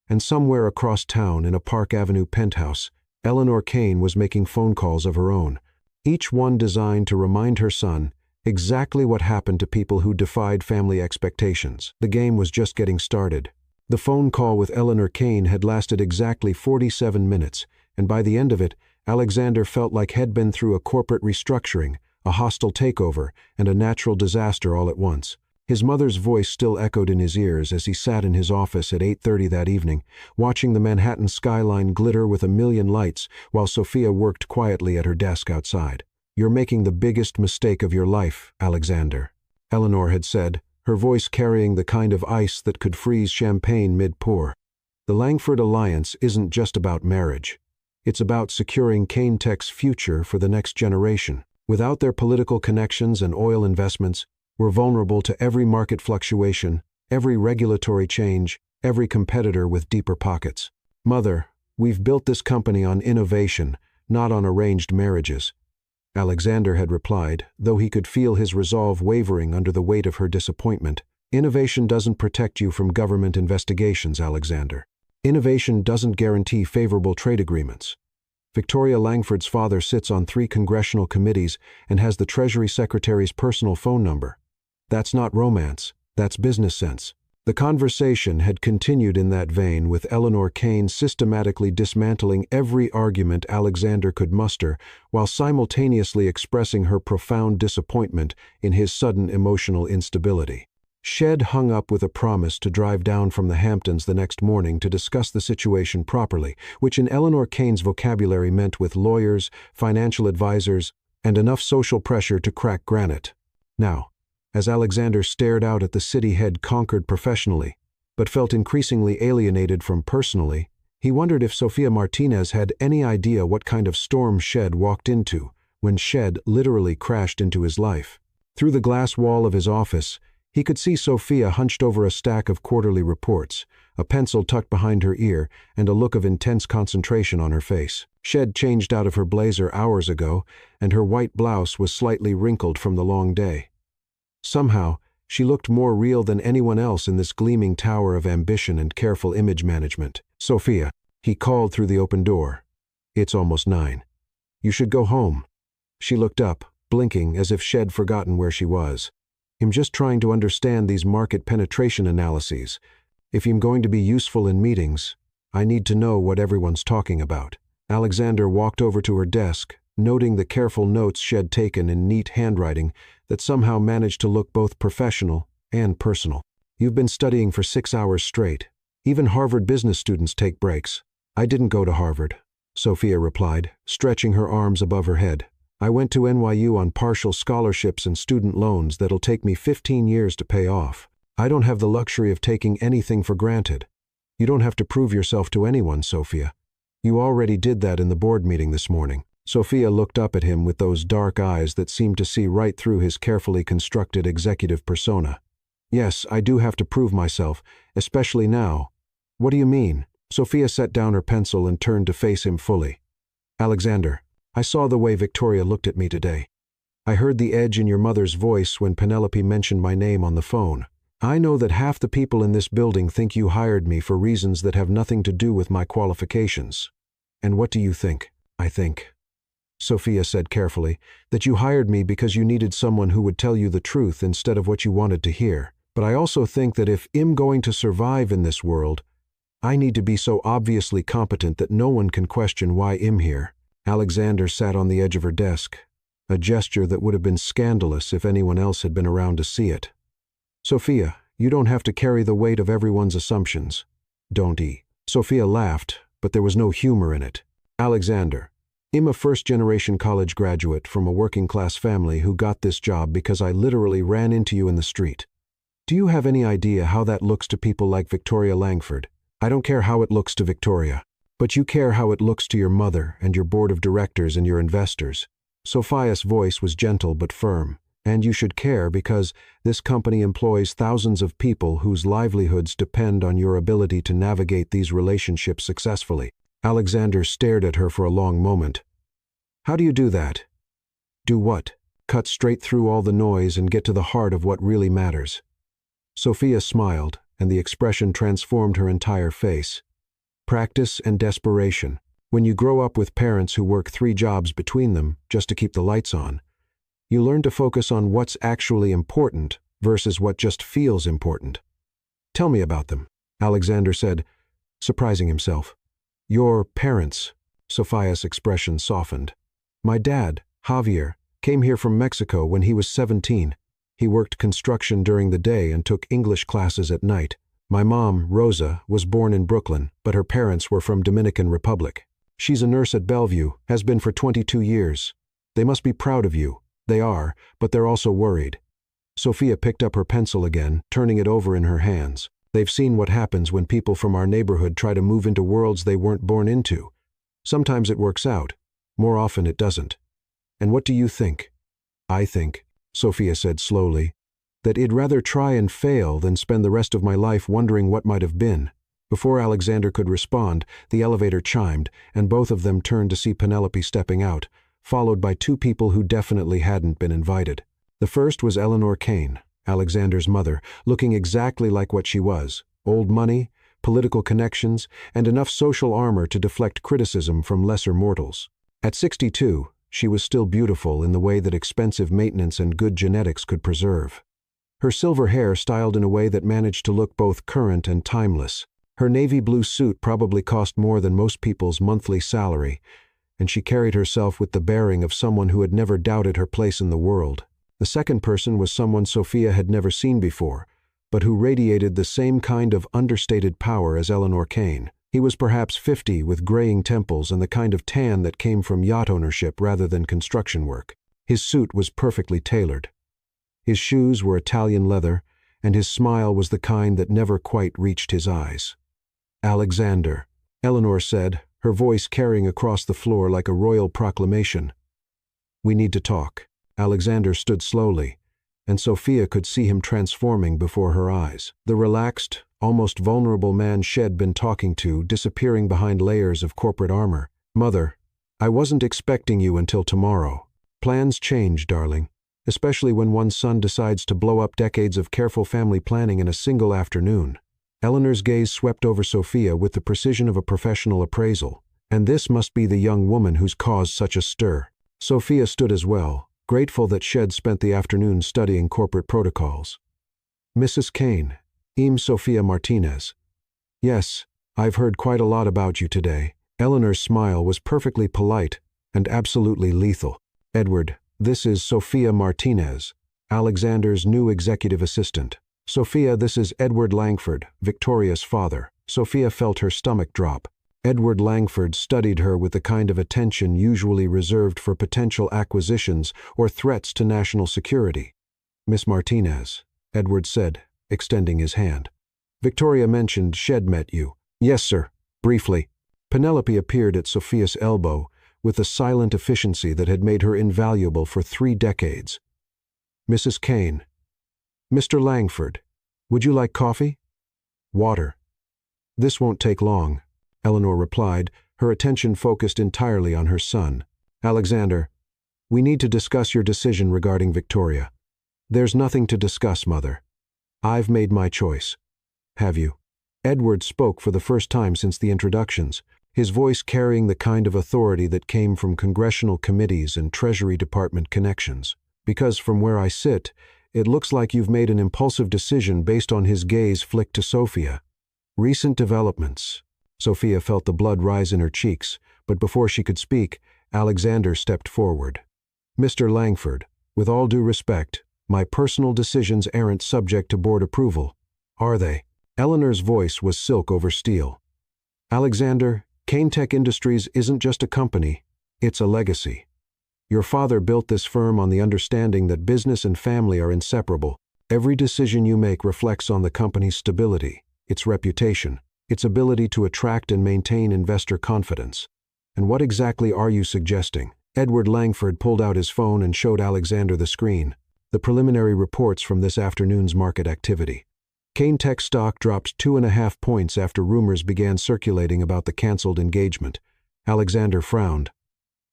And somewhere across town in a Park Avenue penthouse, Eleanor Kane was making phone calls of her own, each one designed to remind her son exactly what happened to people who defied family expectations. The game was just getting started. The phone call with Eleanor Kane had lasted exactly 47 minutes, and by the end of it, Alexander felt like he'd been through a corporate restructuring, a hostile takeover, and a natural disaster all at once. His mother's voice still echoed in his ears as he sat in his office at 8:30 that evening, watching the Manhattan skyline glitter with a million lights while Sophia worked quietly at her desk outside. You're making the biggest mistake of your life, Alexander, Eleanor had said, her voice carrying the kind of ice that could freeze champagne mid-pour. The Langford alliance isn't just about marriage. It's about securing Kane Tech's future for the next generation. Without their political connections and oil investments, we're vulnerable to every market fluctuation, every regulatory change, every competitor with deeper pockets. Mother, we've built this company on innovation, not on arranged marriages, Alexander had replied, though he could feel his resolve wavering under the weight of her disappointment. Innovation doesn't protect you from government investigations, Alexander. Innovation doesn't guarantee favorable trade agreements. Victoria Langford's father sits on 3 congressional committees and has the Treasury Secretary's personal phone number. That's not romance, that's business sense. The conversation had continued in that vein, with Eleanor Kane systematically dismantling every argument Alexander could muster while simultaneously expressing her profound disappointment in his sudden emotional instability. Shed hung up with a promise to drive down from the Hamptons the next morning to discuss the situation properly, which in Eleanor Kane's vocabulary meant with lawyers, financial advisors, and enough social pressure to crack granite. Now, as Alexander stared out at the city head conquered professionally, but felt increasingly alienated from personally, He wondered if Sofia Martinez had any idea what kind of storm Shed walked into when Shed literally crashed into his life. Through the glass wall of his office, he could see Sofia hunched over a stack of quarterly reports, a pencil tucked behind her ear, and a look of intense concentration on her face. Shed changed out of her blazer hours ago, and her white blouse was slightly wrinkled from the long day. Somehow, she looked more real than anyone else in this gleaming tower of ambition and careful image management. "Sofia," he called through the open door. "It's almost 9. You should go home." She looked up, blinking as if Shed forgotten where she was. "I'm just trying to understand these market penetration analyses. If I'm going to be useful in meetings, I need to know what everyone's talking about." Alexander walked over to her desk, noting the careful notes Shed taken in neat handwriting that somehow managed to look both professional and personal. "You've been studying for 6 hours straight. Even Harvard business students take breaks." "I didn't go to Harvard," Sofia replied, stretching her arms above her head. "I went to NYU on partial scholarships and student loans that'll take me 15 years to pay off. I don't have the luxury of taking anything for granted. You don't have to prove yourself to anyone, Sofia. You already did that in the board meeting this morning." Sofia looked up at him with those dark eyes that seemed to see right through his carefully constructed executive persona. "Yes, I do have to prove myself, especially now." "What do you mean?" Sofia set down her pencil and turned to face him fully. "Alexander, I saw the way Victoria looked at me today. I heard the edge in your mother's voice when Penelope mentioned my name on the phone. I know that half the people in this building think you hired me for reasons that have nothing to do with my qualifications. And what do you think?" "I think," Sofia said carefully, "that you hired me because you needed someone who would tell you the truth instead of what you wanted to hear. But I also think that if I'm going to survive in this world, I need to be so obviously competent that no one can question why I'm here." Alexander sat on the edge of her desk, a gesture that would have been scandalous if anyone else had been around to see it. "Sofia, you don't have to carry the weight of everyone's assumptions. Don't he?" Sofia laughed, but there was no humor in it. "Alexander, I'm a first-generation college graduate from a working-class family who got this job because I literally ran into you in the street. Do you have any idea how that looks to people like Victoria Langford? I don't care how it looks to Victoria, but you care how it looks to your mother and your board of directors and your investors." Sofia's voice was gentle but firm. "And you should care because this company employs thousands of people whose livelihoods depend on your ability to navigate these relationships successfully." Alexander stared at her for a long moment. "How do you do that?" "Do what?" "Cut straight through all the noise and get to the heart of what really matters." Sofia smiled, and the expression transformed her entire face. "Practice and desperation. When you grow up with parents who work 3 jobs between them just to keep the lights on, you learn to focus on what's actually important versus what just feels important." "Tell me about them," Alexander said, surprising himself. "Your parents," Sofia's expression softened. "My dad, Javier, came here from Mexico when he was 17. He worked construction during the day and took English classes at night. My mom, Rosa, was born in Brooklyn, but her parents were from Dominican Republic. She's a nurse at Bellevue, has been for 22 years. They must be proud of you." "They are, but they're also worried." Sofia picked up her pencil again, turning it over in her hands. "They've seen what happens when people from our neighborhood try to move into worlds they weren't born into. Sometimes it works out. More often it doesn't. And what do you think?" "I think," Sofia said slowly, "that I'd rather try and fail than spend the rest of my life wondering what might have been." Before Alexander could respond, the elevator chimed, and both of them turned to see Penelope stepping out, followed by 2 people who definitely hadn't been invited. The first was Eleanor Kane, Alexander's mother, looking exactly like what she was: old money, political connections, and enough social armor to deflect criticism from lesser mortals. At 62, she was still beautiful in the way that expensive maintenance and good genetics could preserve. Her silver hair styled in a way that managed to look both current and timeless. Her navy blue suit probably cost more than most people's monthly salary, and she carried herself with the bearing of someone who had never doubted her place in the world. The second person was someone Sofia had never seen before, but who radiated the same kind of understated power as Eleanor Kane. He was perhaps 50 with graying temples and the kind of tan that came from yacht ownership rather than construction work. His suit was perfectly tailored. His shoes were Italian leather, and his smile was the kind that never quite reached his eyes. "Alexander," Eleanor said, her voice carrying across the floor like a royal proclamation. "We need to talk." Alexander stood slowly, and Sophia could see him transforming before her eyes. The relaxed, almost vulnerable man she'd been talking to disappearing behind layers of corporate armor. "Mother, I wasn't expecting you until tomorrow. Plans change, darling, especially when one's son decides to blow up decades of careful family planning in a single afternoon." Eleanor's gaze swept over Sophia with the precision of a professional appraisal. And this must be the young woman who's caused such a stir. Sophia stood as well, grateful that she'd spent the afternoon studying corporate protocols. "Mrs. Kane, I'm Sophia Martinez." "Yes, I've heard quite a lot about you today." Eleanor's smile was perfectly polite and absolutely lethal. "Edward, this is Sophia Martinez, Alexander's new executive assistant. Sophia, this is Edward Langford, Victoria's father." Sophia felt her stomach drop. Edward Langford studied her with the kind of attention usually reserved for potential acquisitions or threats to national security. "Miss Martinez," Edward said, extending his hand. "Victoria mentioned she'd met you." "Yes, sir. Briefly." Penelope appeared at Sophia's elbow with a silent efficiency that had made her invaluable for 3 decades. "Mrs. Kane. Mr. Langford, would you like coffee?" "Water." "This won't take long," Eleanor replied, her attention focused entirely on her son. "Alexander, we need to discuss your decision regarding Victoria." "There's nothing to discuss, Mother. I've made my choice." "Have you?" Edward spoke for the first time since the introductions, his voice carrying the kind of authority that came from congressional committees and Treasury Department connections. "Because from where I sit, it looks like you've made an impulsive decision based on." His gaze flicked to Sophia. "Recent developments." Sophia felt the blood rise in her cheeks, but before she could speak, Alexander stepped forward. "Mr. Langford, with all due respect, my personal decisions aren't subject to board approval, are they?" Eleanor's voice was silk over steel. "Alexander, Kane Tech Industries isn't just a company, it's a legacy. Your father built this firm on the understanding that business and family are inseparable. Every decision you make reflects on the company's stability, its reputation, its ability to attract and maintain investor confidence. And what exactly are you suggesting?" Edward Langford pulled out his phone and showed Alexander the screen, the preliminary reports from this afternoon's market activity. Kane Tech stock dropped 2.5 points after rumors began circulating about the canceled engagement. Alexander frowned.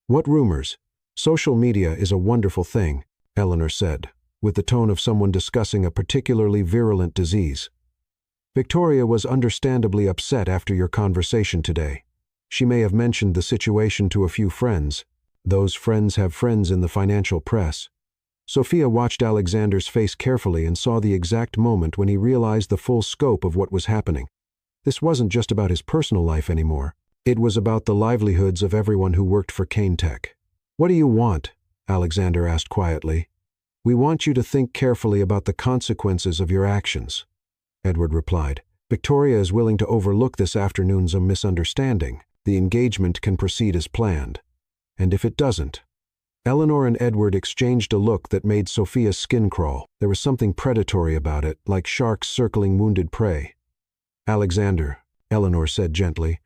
"What rumors?" "Social media is a wonderful thing," Eleanor said, with the tone of someone discussing a particularly virulent disease. "Victoria was understandably upset after your conversation today. She may have mentioned the situation to a few friends. Those friends have friends in the financial press." Sophia watched Alexander's face carefully and saw the exact moment when he realized the full scope of what was happening. This wasn't just about his personal life anymore. It was about the livelihoods of everyone who worked for Kane Tech. "What do you want?" Alexander asked quietly. "We want you to think carefully about the consequences of your actions," Edward replied. "Victoria is willing to overlook this afternoon's misunderstanding. The engagement can proceed as planned. And if it doesn't..." Eleanor and Edward exchanged a look that made Sophia's skin crawl. There was something predatory about it, like sharks circling wounded prey. "Alexander," Eleanor said gently,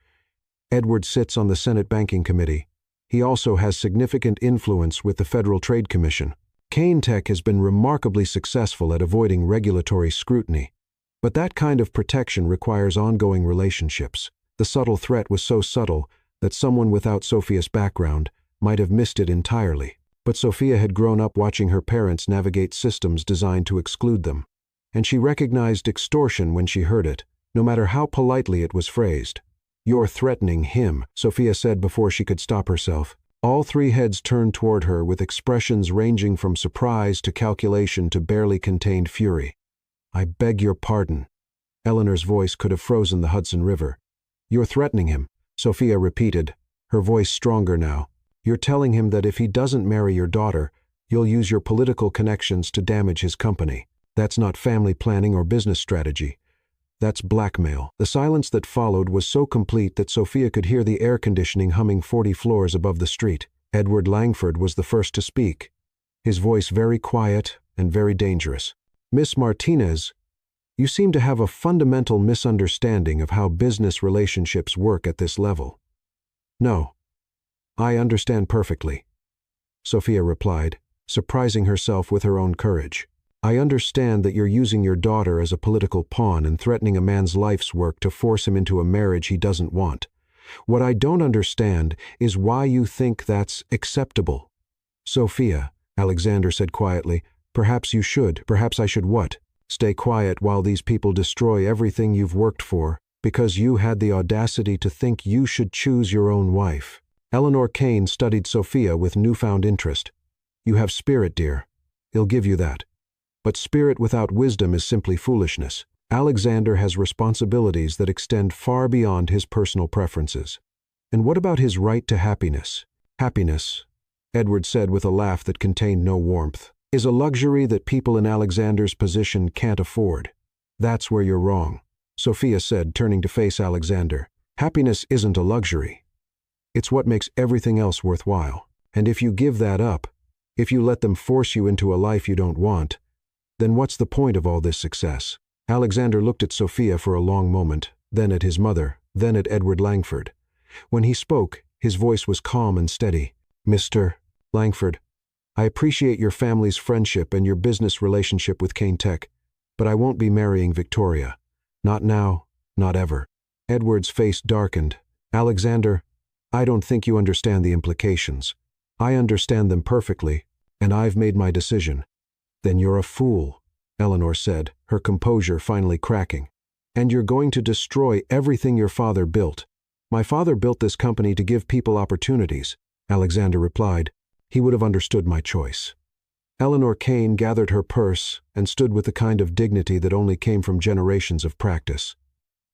"Edward sits on the Senate Banking Committee. He also has significant influence with the Federal Trade Commission. Kane Tech has been remarkably successful at avoiding regulatory scrutiny. But that kind of protection requires ongoing relationships. The subtle threat was so subtle that someone without Sophia's background might have missed it entirely. But Sophia had grown up watching her parents navigate systems designed to exclude them. And she recognized extortion when she heard it, no matter how politely it was phrased. "You're threatening him," Sophia said before she could stop herself. All 3 heads turned toward her with expressions ranging from surprise to calculation to barely contained fury. "I beg your pardon." Eleanor's voice could have frozen the Hudson River. "You're threatening him," Sophia repeated, her voice stronger now. "You're telling him that if he doesn't marry your daughter, you'll use your political connections to damage his company. That's not family planning or business strategy. That's blackmail." The silence that followed was so complete that Sophia could hear the air conditioning humming 40 floors above the street. Edward Langford was the first to speak, his voice very quiet and very dangerous. "Miss Martinez, You seem to have a fundamental misunderstanding of how business relationships work at this level. No, I understand perfectly, Sophia replied, surprising herself with her own courage. I understand that you're using your daughter as a political pawn and threatening a man's life's work to force him into a marriage he doesn't want. What I don't understand is why you think that's acceptable. Sophia, Alexander said quietly, perhaps I should what? Stay quiet while these people destroy everything you've worked for, because you had the audacity to think you should choose your own wife. Eleanor Kane studied Sophia with newfound interest. You have spirit, dear. He'll give you that. But spirit without wisdom is simply foolishness. Alexander has responsibilities that extend far beyond his personal preferences. And what about his right to happiness? Happiness, Edward said with a laugh that contained no warmth, is a luxury that people in Alexander's position can't afford. That's where you're wrong, Sophia said, turning to face Alexander. Happiness isn't a luxury. It's what makes everything else worthwhile. And if you give that up, if you let them force you into a life you don't want, then what's the point of all this success? Alexander looked at Sophia for a long moment, then at his mother, then at Edward Langford. When he spoke, his voice was calm and steady. Mr. Langford, I appreciate your family's friendship and your business relationship with Kane Tech, but I won't be marrying Victoria. Not now, not ever. Edward's face darkened. Alexander, I don't think you understand the implications. I understand them perfectly, and I've made my decision. Then you're a fool, Eleanor said, her composure finally cracking. And you're going to destroy everything your father built. My father built this company to give people opportunities, Alexander replied. He would have understood my choice. Eleanor Kane gathered her purse and stood with the kind of dignity that only came from generations of practice.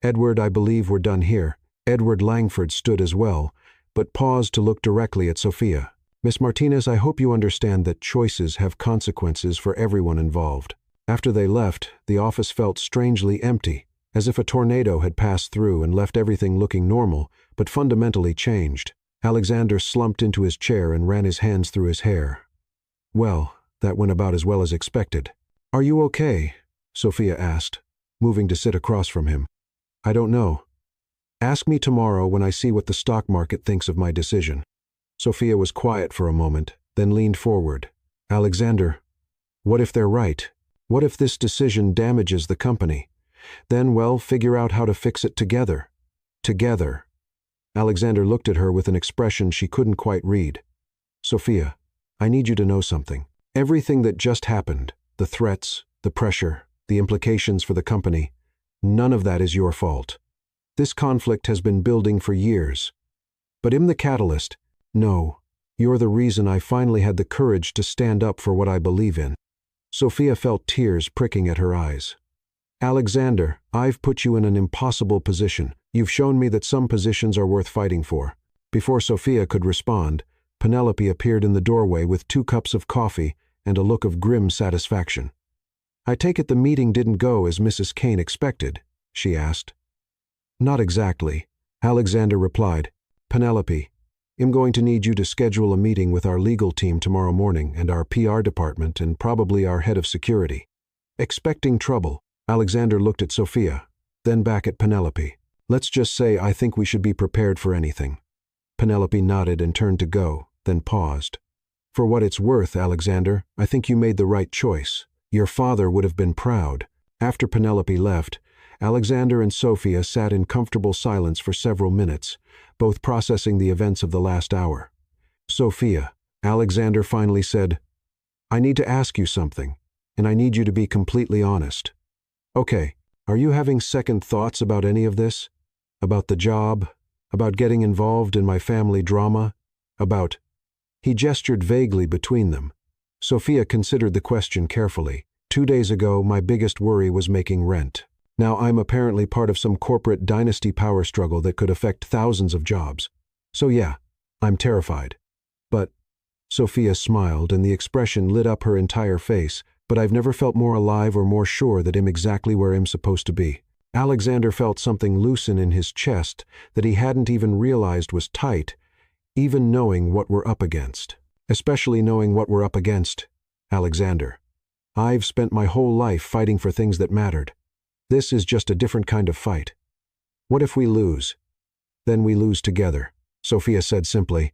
Edward, I believe we're done here. Edward Langford stood as well, but paused to look directly at Sophia. Miss Martinez, I hope you understand that choices have consequences for everyone involved. After they left, the office felt strangely empty, as if a tornado had passed through and left everything looking normal, but fundamentally changed. Alexander slumped into his chair and ran his hands through his hair. Well, that went about as well as expected. Are you okay? Sophia asked, moving to sit across from him. I don't know. Ask me tomorrow when I see what the stock market thinks of my decision. Sophia was quiet for a moment, then leaned forward. Alexander, what if they're right? What if this decision damages the company? Then, well, figure out how to fix it together. Together. Alexander looked at her with an expression she couldn't quite read. Sophia, I need you to know something. Everything that just happened, the threats, the pressure, the implications for the company, none of that is your fault. This conflict has been building for years. But I'm the catalyst. No, you're the reason I finally had the courage to stand up for what I believe in. Sophia felt tears pricking at her eyes. Alexander, I've put you in an impossible position. You've shown me that some positions are worth fighting for. Before Sophia could respond, Penelope appeared in the doorway with 2 cups of coffee and a look of grim satisfaction. I take it the meeting didn't go as Mrs. Kane expected, she asked. Not exactly, Alexander replied. Penelope, I'm going to need you to schedule a meeting with our legal team tomorrow morning and our PR department and probably our head of security. Expecting trouble, Alexander looked at Sophia, then back at Penelope. Let's just say I think we should be prepared for anything. Penelope nodded and turned to go, then paused. For what it's worth, Alexander, I think you made the right choice. Your father would have been proud. After Penelope left, Alexander and Sophia sat in comfortable silence for several minutes, both processing the events of the last hour. Sophia, Alexander finally said, I need to ask you something, and I need you to be completely honest. Okay, are you having second thoughts about any of this? About the job? About getting involved in my family drama? About... He gestured vaguely between them. Sophia considered the question carefully. 2 days ago, my biggest worry was making rent. Now I'm apparently part of some corporate dynasty power struggle that could affect thousands of jobs. So yeah, I'm terrified. But, Sophia smiled and the expression lit up her entire face, but I've never felt more alive or more sure that I'm exactly where I'm supposed to be. Alexander felt something loosen in his chest that he hadn't even realized was tight, even knowing what we're up against. Especially knowing what we're up against, Alexander. I've spent my whole life fighting for things that mattered. This is just a different kind of fight. What if we lose? Then we lose together, Sophia said simply.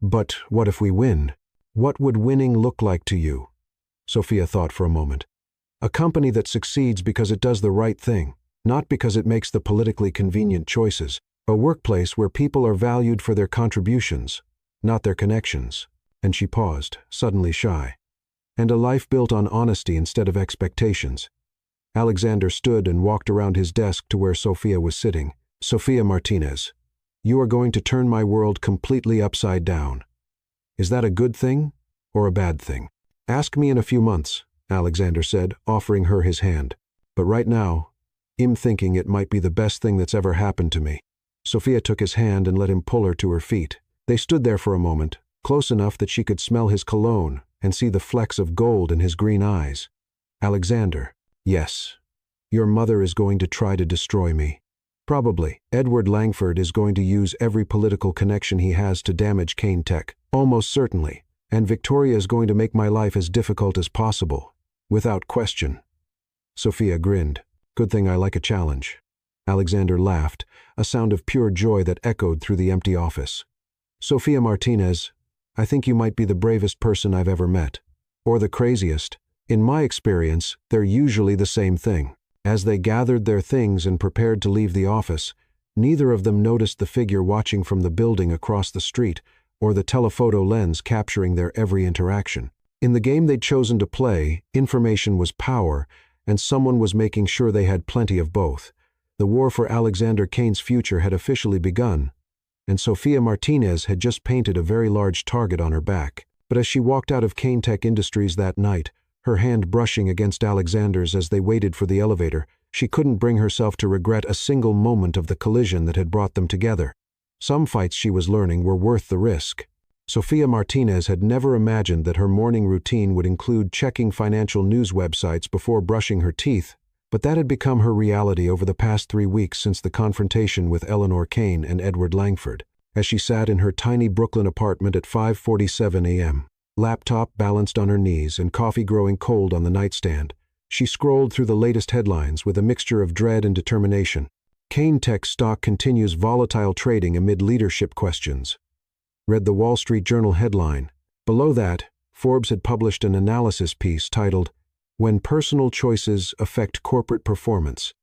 But what if we win? What would winning look like to you? Sophia thought for a moment. A company that succeeds because it does the right thing, not because it makes the politically convenient choices. A workplace where people are valued for their contributions, not their connections. And she paused, suddenly shy. And a life built on honesty instead of expectations. Alexander stood and walked around his desk to where Sophia was sitting. Sophia Martinez, you are going to turn my world completely upside down. Is that a good thing or a bad thing? Ask me in a few months, Alexander said, offering her his hand. But right now, I'm thinking it might be the best thing that's ever happened to me. Sophia took his hand and let him pull her to her feet. They stood there for a moment, close enough that she could smell his cologne and see the flecks of gold in his green eyes. Alexander, yes, your mother is going to try to destroy me. Probably, Edward Langford is going to use every political connection he has to damage Kane Tech, almost certainly, and Victoria is going to make my life as difficult as possible, without question. Sophia grinned. Good thing I like a challenge. Alexander laughed, a sound of pure joy that echoed through the empty office. Sophia Martinez, I think you might be the bravest person I've ever met. Or the craziest. In my experience, they're usually the same thing. As they gathered their things and prepared to leave the office, neither of them noticed the figure watching from the building across the street or the telephoto lens capturing their every interaction. In the game they'd chosen to play, information was power, and someone was making sure they had plenty of both. The war for Alexander Kane's future had officially begun, and Sophia Martinez had just painted a very large target on her back. But as she walked out of Kane Tech Industries that night, her hand brushing against Alexander's as they waited for the elevator, she couldn't bring herself to regret a single moment of the collision that had brought them together. Some fights, she was learning, were worth the risk. Sophia Martinez had never imagined that her morning routine would include checking financial news websites before brushing her teeth, but that had become her reality over the past 3 weeks since the confrontation with Eleanor Kane and Edward Langford. As she sat in her tiny Brooklyn apartment at 5:47 a.m., laptop balanced on her knees and coffee growing cold on the nightstand, she scrolled through the latest headlines with a mixture of dread and determination. Kane Tech stock continues volatile trading amid leadership questions. Read the Wall Street Journal headline. Below that, Forbes had published an analysis piece titled, When Personal Choices Affect Corporate Performance,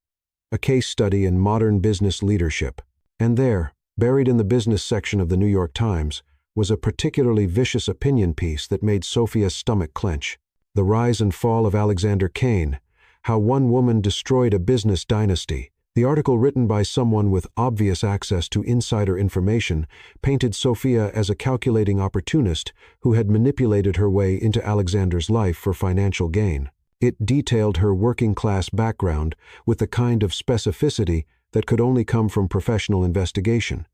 a case study in modern business leadership. And there, buried in the business section of the New York Times, was a particularly vicious opinion piece that made Sophia's stomach clench. The Rise and Fall of Alexander Kane, How One Woman Destroyed a Business Dynasty. The article, written by someone with obvious access to insider information, painted Sophia as a calculating opportunist who had manipulated her way into Alexander's life for financial gain. It detailed her working-class background with the kind of specificity that could only come from professional investigation,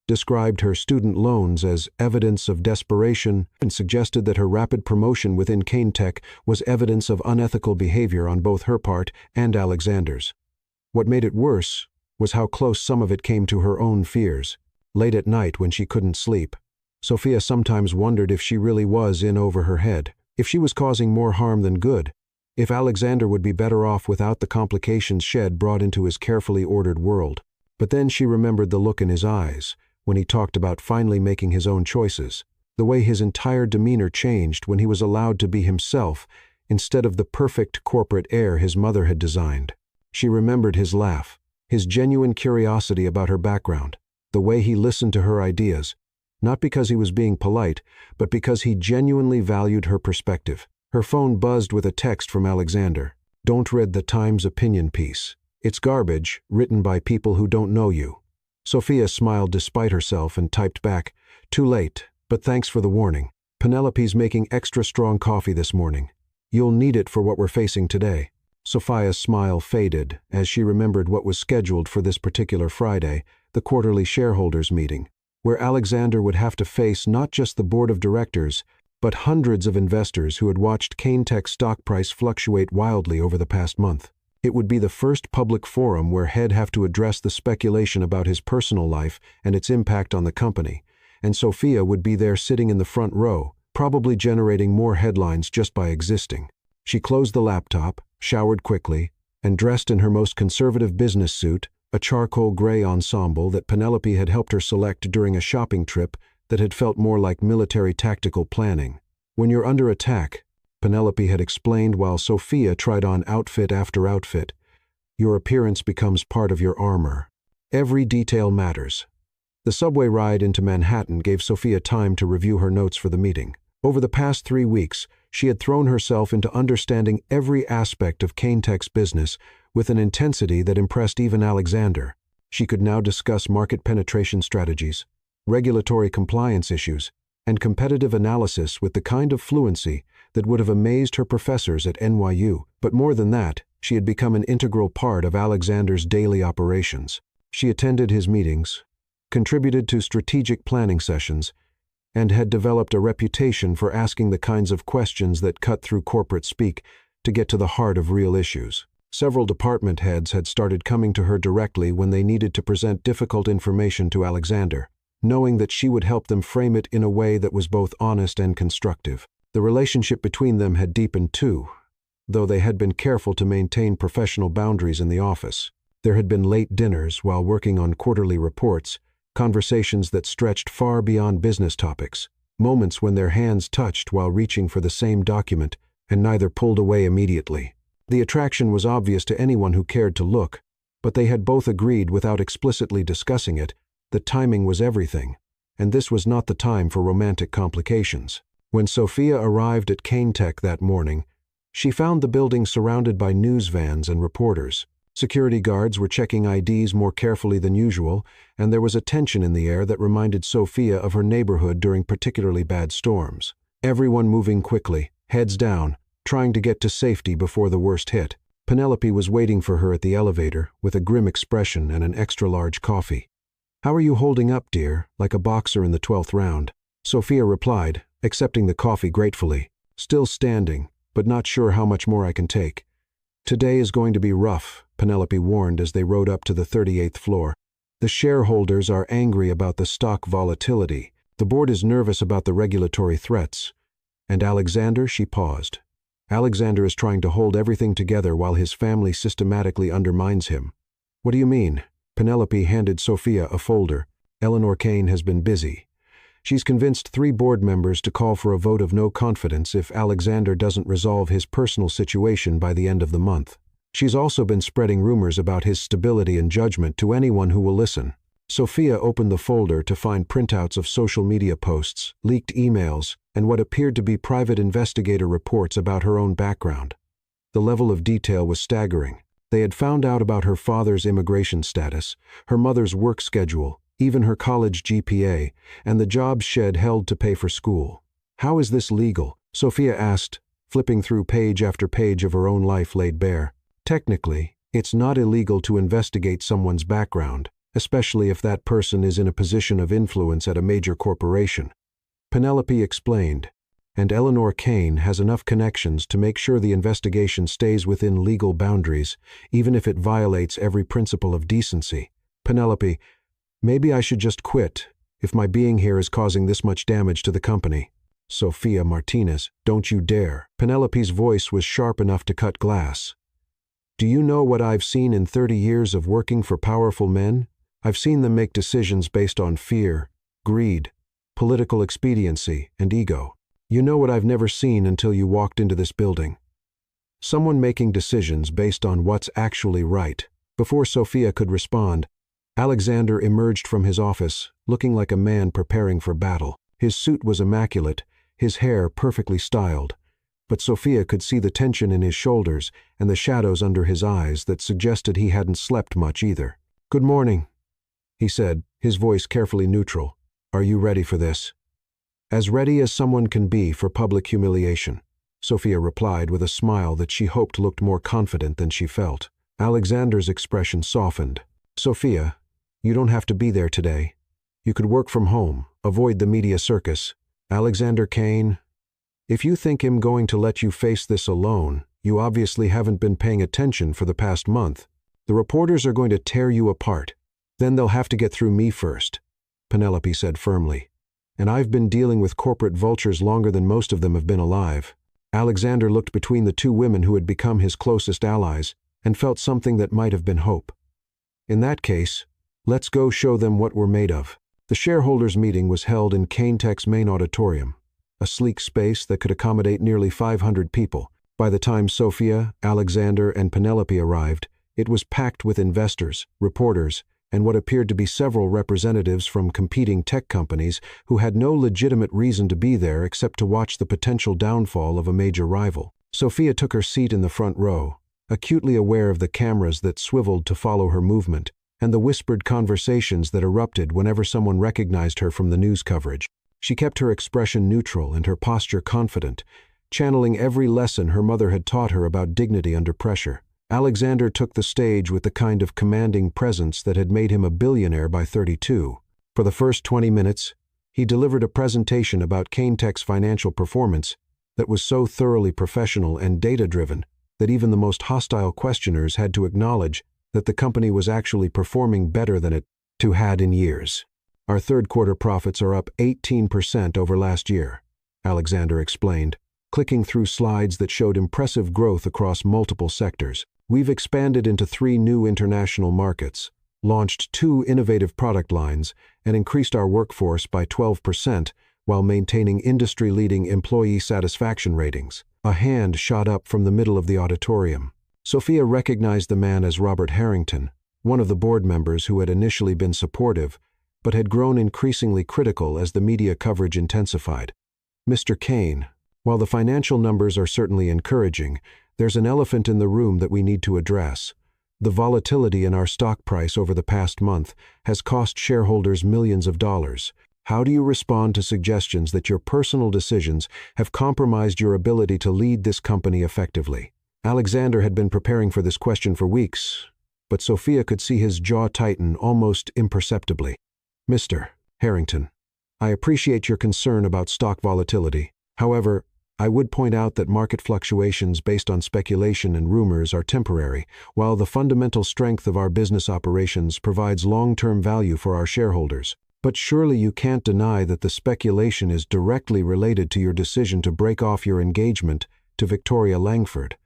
described her student loans as evidence of desperation, and suggested that her rapid promotion within Kane Tech was evidence of unethical behavior on both her part and Alexander's. What made it worse was how close some of it came to her own fears. Late at night when she couldn't sleep, Sophia sometimes wondered if she really was in over her head, if she was causing more harm than good, if Alexander would be better off without the complications Shed brought into his carefully ordered world. But then she remembered the look in his eyes when he talked about finally making his own choices, the way his entire demeanor changed when he was allowed to be himself instead of the perfect corporate air his mother had designed. She remembered his laugh, his genuine curiosity about her background, the way he listened to her ideas, not because he was being polite, but because he genuinely valued her perspective. Her phone buzzed with a text from Alexander. Don't read the Times opinion piece. It's garbage, written by people who don't know you. Sophia smiled despite herself and typed back, Too late, but thanks for the warning. Penelope's making extra strong coffee this morning. You'll need it for what we're facing today. Sophia's smile faded as she remembered what was scheduled for this particular Friday, the quarterly shareholders meeting, where Alexander would have to face not just the board of directors, but hundreds of investors who had watched Kane Tech's stock price fluctuate wildly over the past month. It would be the first public forum where he'd have to address the speculation about his personal life and its impact on the company, and Sophia would be there sitting in the front row, probably generating more headlines just by existing. She closed the laptop, showered quickly, and dressed in her most conservative business suit, a charcoal gray ensemble that Penelope had helped her select during a shopping trip that had felt more like military tactical planning. "When you're under attack," Penelope had explained while Sophia tried on outfit after outfit, "your appearance becomes part of your armor. Every detail matters." The subway ride into Manhattan gave Sophia time to review her notes for the meeting. Over the past 3 weeks, she had thrown herself into understanding every aspect of Caintek's business with an intensity that impressed even Alexander. She could now discuss market penetration strategies, regulatory compliance issues, and competitive analysis with the kind of fluency that would have amazed her professors at NYU. But more than that, she had become an integral part of Alexander's daily operations. She attended his meetings, contributed to strategic planning sessions, and had developed a reputation for asking the kinds of questions that cut through corporate speak to get to the heart of real issues. Several department heads had started coming to her directly when they needed to present difficult information to Alexander, knowing that she would help them frame it in a way that was both honest and constructive. The relationship between them had deepened too, though they had been careful to maintain professional boundaries in the office. There had been late dinners while working on quarterly reports, conversations that stretched far beyond business topics, moments when their hands touched while reaching for the same document and neither pulled away immediately. The attraction was obvious to anyone who cared to look, but they had both agreed without explicitly discussing it that timing was everything, and this was not the time for romantic complications. When Sophia arrived at Caintek that morning, she found the building surrounded by news vans and reporters. Security guards were checking IDs more carefully than usual, and there was a tension in the air that reminded Sophia of her neighborhood during particularly bad storms. Everyone moving quickly, heads down, trying to get to safety before the worst hit. Penelope was waiting for her at the elevator with a grim expression and an extra-large coffee. "How are you holding up, dear, like a boxer in the 12th round?" Sophia replied, accepting the coffee gratefully. "Still standing, but not sure how much more I can take." "Today is going to be rough," Penelope warned as they rode up to the 38th floor. "The shareholders are angry about the stock volatility. The board is nervous about the regulatory threats. And Alexander," she paused. "Alexander is trying to hold everything together while his family systematically undermines him." "What do you mean?" Penelope handed Sophia a folder. "Eleanor Kane has been busy. She's convinced 3 board members to call for a vote of no confidence if Alexander doesn't resolve his personal situation by the end of the month. She's also been spreading rumors about his stability and judgment to anyone who will listen." Sophia opened the folder to find printouts of social media posts, leaked emails, and what appeared to be private investigator reports about her own background. The level of detail was staggering. They had found out about her father's immigration status, her mother's work schedule, even her college GPA, and the jobs shed held to pay for school. "How is this legal?" Sophia asked, flipping through page after page of her own life laid bare. "Technically, it's not illegal to investigate someone's background, especially if that person is in a position of influence at a major corporation," Penelope explained, "and Eleanor Kane has enough connections to make sure the investigation stays within legal boundaries, even if it violates every principle of decency." "Penelope, maybe I should just quit if my being here is causing this much damage to the company." "Sophia Martinez, don't you dare." Penelope's voice was sharp enough to cut glass. "Do you know what I've seen in 30 years of working for powerful men? I've seen them make decisions based on fear, greed, political expediency, and ego. You know what I've never seen until you walked into this building. Someone making decisions based on what's actually right." Before Sophia could respond, Alexander emerged from his office, looking like a man preparing for battle. His suit was immaculate, his hair perfectly styled, but Sophia could see the tension in his shoulders and the shadows under his eyes that suggested he hadn't slept much either. "Good morning," he said, his voice carefully neutral. "Are you ready for this?" "As ready as someone can be for public humiliation," Sophia replied with a smile that she hoped looked more confident than she felt. Alexander's expression softened. "Sophia, you don't have to be there today. You could work from home, avoid the media circus. Alexander Kane, if you think I'm going to let you face this alone, you obviously haven't been paying attention for the past month. The reporters are going to tear you apart. Then they'll have to get through me first," Penelope said firmly. "And I've been dealing with corporate vultures longer than most of them have been alive." Alexander looked between the 2 women who had become his closest allies, and felt something that might have been hope. In that case, let's go show them what we're made of. The shareholders' meeting was held in Caintek's main auditorium, a sleek space that could accommodate nearly 500 people. By the time Sophia, Alexander, and Penelope arrived, it was packed with investors, reporters, and what appeared to be several representatives from competing tech companies who had no legitimate reason to be there except to watch the potential downfall of a major rival. Sophia took her seat in the front row, acutely aware of the cameras that swiveled to follow her movement, and the whispered conversations that erupted whenever someone recognized her from the news coverage. She kept her expression neutral and her posture confident, channeling every lesson her mother had taught her about dignity under pressure. Alexander took the stage with the kind of commanding presence that had made him a billionaire by 32. For the first 20 minutes, he delivered a presentation about Caintek's financial performance that was so thoroughly professional and data-driven that even the most hostile questioners had to acknowledge that the company was actually performing better than it had in years. Our third-quarter profits are up 18% over last year, Alexander explained, clicking through slides that showed impressive growth across multiple sectors. We've expanded into 3 new international markets, launched 2 innovative product lines, and increased our workforce by 12% while maintaining industry-leading employee satisfaction ratings. A hand shot up from the middle of the auditorium. Sophia recognized the man as Robert Harrington, one of the board members who had initially been supportive, but had grown increasingly critical as the media coverage intensified. Mr. Kane, while the financial numbers are certainly encouraging, there's an elephant in the room that we need to address. The volatility in our stock price over the past month has cost shareholders millions of dollars. How do you respond to suggestions that your personal decisions have compromised your ability to lead this company effectively? Alexander had been preparing for this question for weeks, but Sophia could see his jaw tighten almost imperceptibly. Mr. Harrington, I appreciate your concern about stock volatility. However, I would point out that market fluctuations based on speculation and rumors are temporary, while the fundamental strength of our business operations provides long-term value for our shareholders. But surely you can't deny that the speculation is directly related to your decision to break off your engagement to Victoria Langford.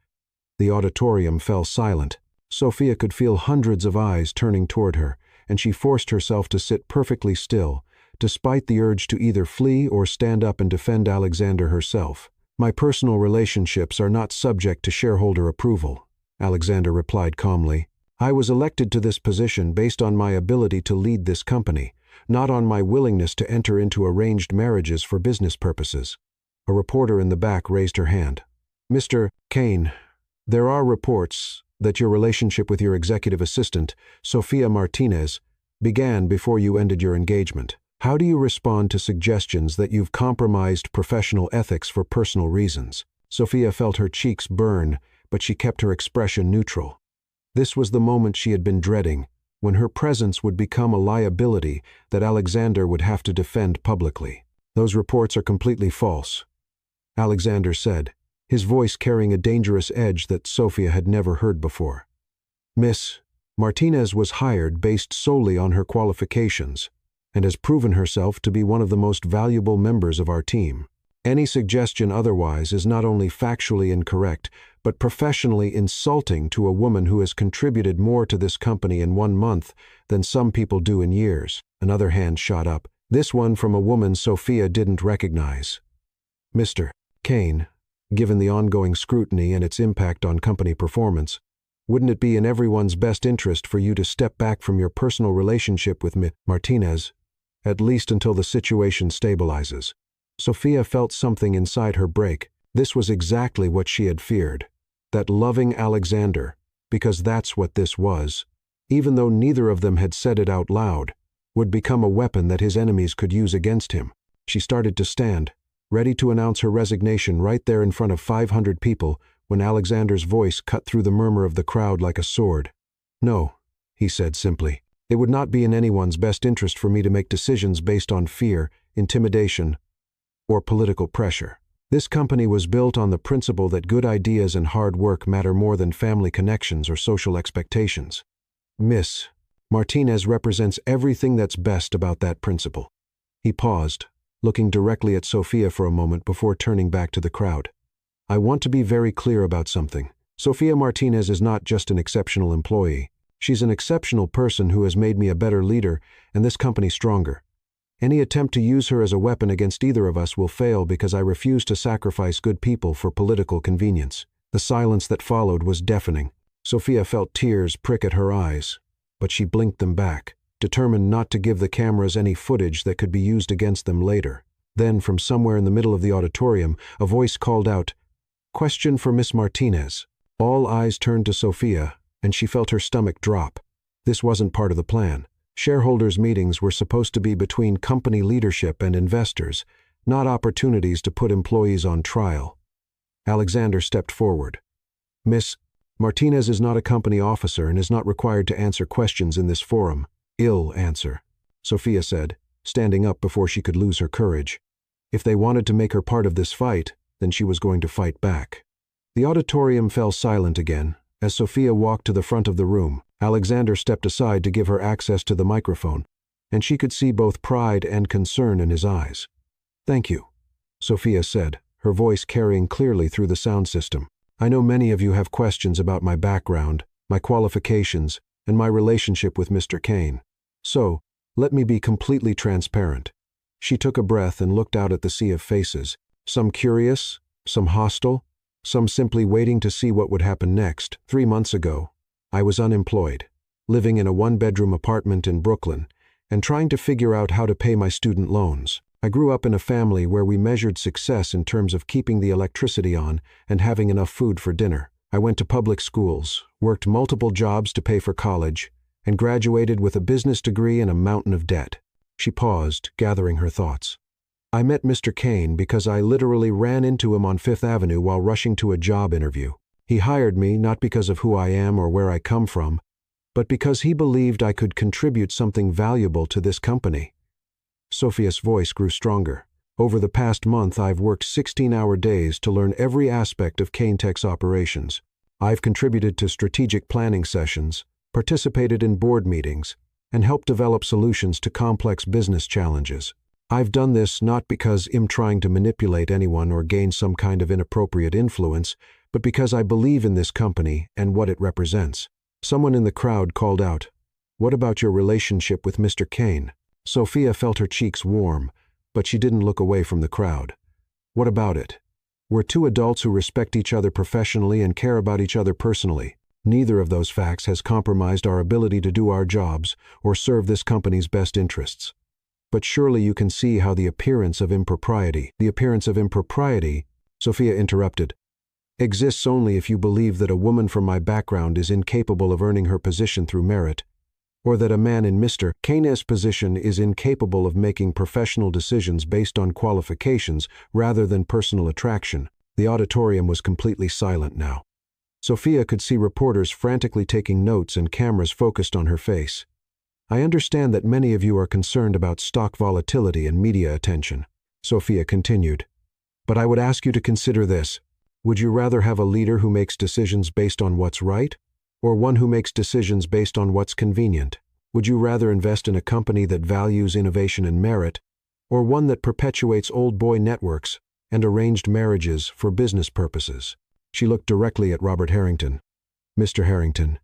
The auditorium fell silent. Sophia could feel hundreds of eyes turning toward her, and she forced herself to sit perfectly still, despite the urge to either flee or stand up and defend Alexander herself. My personal relationships are not subject to shareholder approval, Alexander replied calmly. I was elected to this position based on my ability to lead this company, not on my willingness to enter into arranged marriages for business purposes. A reporter in the back raised her hand. Mr. Kane, there are reports that your relationship with your executive assistant, Sophia Martinez, began before you ended your engagement. How do you respond to suggestions that you've compromised professional ethics for personal reasons? Sophia felt her cheeks burn, but she kept her expression neutral. This was the moment she had been dreading, when her presence would become a liability that Alexander would have to defend publicly. Those reports are completely false, Alexander said, his voice carrying a dangerous edge that Sophia had never heard before. Miss Martinez was hired based solely on her qualifications, and has proven herself to be one of the most valuable members of our team. Any suggestion otherwise is not only factually incorrect, but professionally insulting to a woman who has contributed more to this company in 1 month than some people do in years. Another hand shot up, this one from a woman Sophia didn't recognize. Mr. Kane, given the ongoing scrutiny and its impact on company performance, wouldn't it be in everyone's best interest for you to step back from your personal relationship with Ms. Martinez, at least until the situation stabilizes? Sophia felt something inside her break. This was exactly what she had feared. That loving Alexander, because that's what this was, even though neither of them had said it out loud, would become a weapon that his enemies could use against him. She started to stand, ready to announce her resignation right there in front of 500 people, when Alexander's voice cut through the murmur of the crowd like a sword. No, he said simply. It would not be in anyone's best interest for me to make decisions based on fear, intimidation, or political pressure. This company was built on the principle that good ideas and hard work matter more than family connections or social expectations. Miss Martinez represents everything that's best about that principle. He paused, looking directly at Sophia for a moment before turning back to the crowd. I want to be very clear about something. Sophia Martinez is not just an exceptional employee. She's an exceptional person who has made me a better leader and this company stronger. Any attempt to use her as a weapon against either of us will fail because I refuse to sacrifice good people for political convenience." The silence that followed was deafening. Sophia felt tears prick at her eyes, but she blinked them back, determined not to give the cameras any footage that could be used against them later. Then, from somewhere in the middle of the auditorium, a voice called out, "Question for Miss Martinez." All eyes turned to Sophia, and she felt her stomach drop. This wasn't part of the plan. Shareholders' meetings were supposed to be between company leadership and investors, not opportunities to put employees on trial. Alexander stepped forward. "Miss Martinez is not a company officer and is not required to answer questions in this forum." "Ill answer," Sophia said, standing up before she could lose her courage. If they wanted to make her part of this fight, then she was going to fight back. The auditorium fell silent again. As Sophia walked to the front of the room, Alexander stepped aside to give her access to the microphone, and she could see both pride and concern in his eyes. "Thank you," Sophia said, her voice carrying clearly through the sound system. "I know many of you have questions about my background, my qualifications, and my relationship with Mr. Callahan. So, let me be completely transparent." She took a breath and looked out at the sea of faces, some curious, some hostile, some simply waiting to see what would happen next. 3 months ago, I was unemployed, living in a one-bedroom apartment in Brooklyn, and trying to figure out how to pay my student loans. I grew up in a family where we measured success in terms of keeping the electricity on and having enough food for dinner. I went to public schools, worked multiple jobs to pay for college, and graduated with a business degree and a mountain of debt. She paused, gathering her thoughts. I met Mr. Callahan because I literally ran into him on Fifth Avenue while rushing to a job interview. He hired me not because of who I am or where I come from, but because he believed I could contribute something valuable to this company. Sophia's voice grew stronger. Over the past month, I've worked 16-hour days to learn every aspect of Callahan Tech's operations. I've contributed to strategic planning sessions, participated in board meetings, and helped develop solutions to complex business challenges. I've done this not because I'm trying to manipulate anyone or gain some kind of inappropriate influence, but because I believe in this company and what it represents. Someone in the crowd called out, "What about your relationship with Mr. Callahan?" Sophia felt her cheeks warm, but she didn't look away from the crowd. "What about it? We're two adults who respect each other professionally and care about each other personally. Neither of those facts has compromised our ability to do our jobs or serve this company's best interests. But surely you can see how the appearance of impropriety," Sophia interrupted, "exists only if you believe that a woman from my background is incapable of earning her position through merit, or that a man in Mr. Callahan's position is incapable of making professional decisions based on qualifications rather than personal attraction." The auditorium was completely silent now. Sophia could see reporters frantically taking notes and cameras focused on her face. "I understand that many of you are concerned about stock volatility and media attention," Sophia continued. "But I would ask you to consider this. Would you rather have a leader who makes decisions based on what's right, or one who makes decisions based on what's convenient? Would you rather invest in a company that values innovation and merit, or one that perpetuates old boy networks and arranged marriages for business purposes?" She looked directly at Robert Harrington. "Mr. Harrington,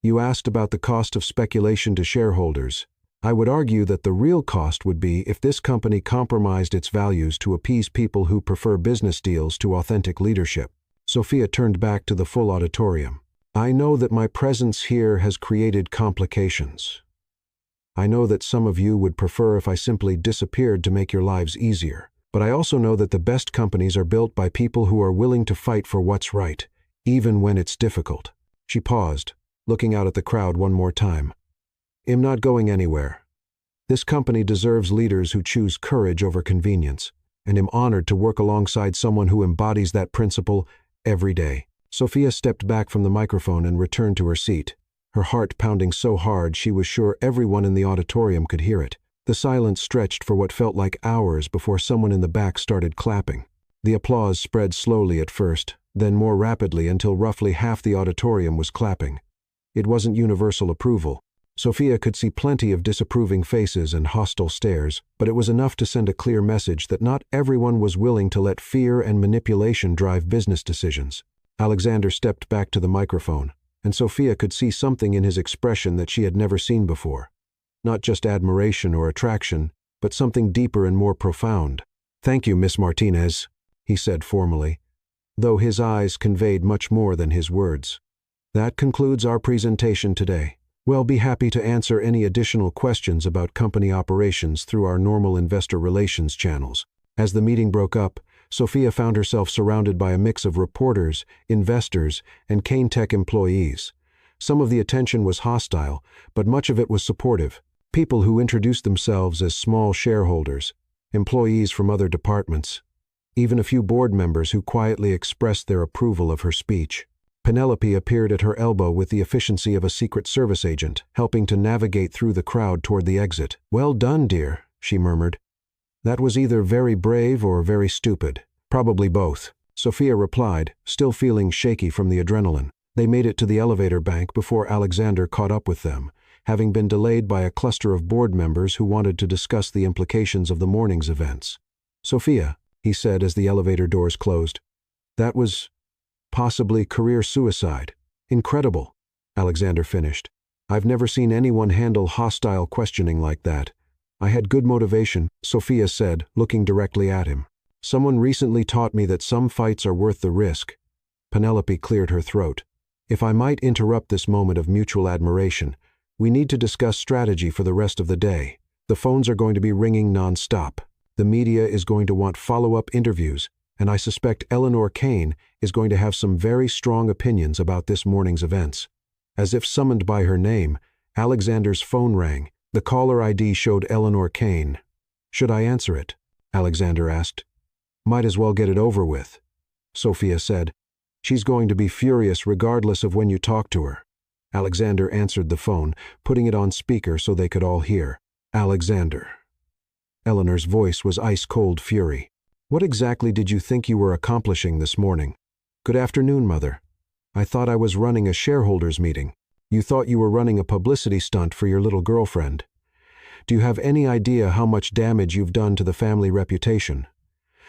you asked about the cost of speculation to shareholders. I would argue that the real cost would be if this company compromised its values to appease people who prefer business deals to authentic leadership." Sophia turned back to the full auditorium. "I know that my presence here has created complications. I know that some of you would prefer if I simply disappeared to make your lives easier. But I also know that the best companies are built by people who are willing to fight for what's right, even when it's difficult." She paused, looking out at the crowd one more time. "I'm not going anywhere. This company deserves leaders who choose courage over convenience, and I'm honored to work alongside someone who embodies that principle every day." Sophia stepped back from the microphone and returned to her seat, her heart pounding so hard she was sure everyone in the auditorium could hear it. The silence stretched for what felt like hours before someone in the back started clapping. The applause spread slowly at first, then more rapidly until roughly half the auditorium was clapping. It wasn't universal approval. Sophia could see plenty of disapproving faces and hostile stares, but it was enough to send a clear message that not everyone was willing to let fear and manipulation drive business decisions. Alexander stepped back to the microphone, and Sophia could see something in his expression that she had never seen before. Not just admiration or attraction, but something deeper and more profound. "Thank you, Miss Martinez," he said formally, though his eyes conveyed much more than his words. "That concludes our presentation today. We'll be happy to answer any additional questions about company operations through our normal investor relations channels." As the meeting broke up, Sophia found herself surrounded by a mix of reporters, investors, and Kane Tech employees. Some of the attention was hostile, but much of it was supportive. People who introduced themselves as small shareholders, employees from other departments, even a few board members who quietly expressed their approval of her speech. Penelope appeared at her elbow with the efficiency of a Secret Service agent, helping to navigate through the crowd toward the exit. "Well done, dear," she murmured. "That was either very brave or very stupid. Probably both," Sophia replied, still feeling shaky from the adrenaline. They made it to the elevator bank before Alexander caught up with them, having been delayed by a cluster of board members who wanted to discuss the implications of the morning's events. "Sophia," he said as the elevator doors closed, "that was possibly career suicide. Incredible," Alexander finished. "I've never seen anyone handle hostile questioning like that." "I had good motivation," Sophia said, looking directly at him. "Someone recently taught me that some fights are worth the risk." Penelope cleared her throat. "If I might interrupt this moment of mutual admiration, we need to discuss strategy for the rest of the day. The phones are going to be ringing non-stop. The media is going to want follow-up interviews, and I suspect Eleanor Kane is going to have some very strong opinions about this morning's events." As if summoned by her name, Alexander's phone rang. The caller ID showed Eleanor Kane. "Should I answer it?" Alexander asked. "Might as well get it over with," Sophia said. "She's going to be furious regardless of when you talk to her." Alexander answered the phone, putting it on speaker so they could all hear. "Alexander." Eleanor's voice was ice-cold fury. "What exactly did you think you were accomplishing this morning?" "Good afternoon, Mother. I thought I was running a shareholders meeting." "You thought you were running a publicity stunt for your little girlfriend. Do you have any idea how much damage you've done to the family reputation?"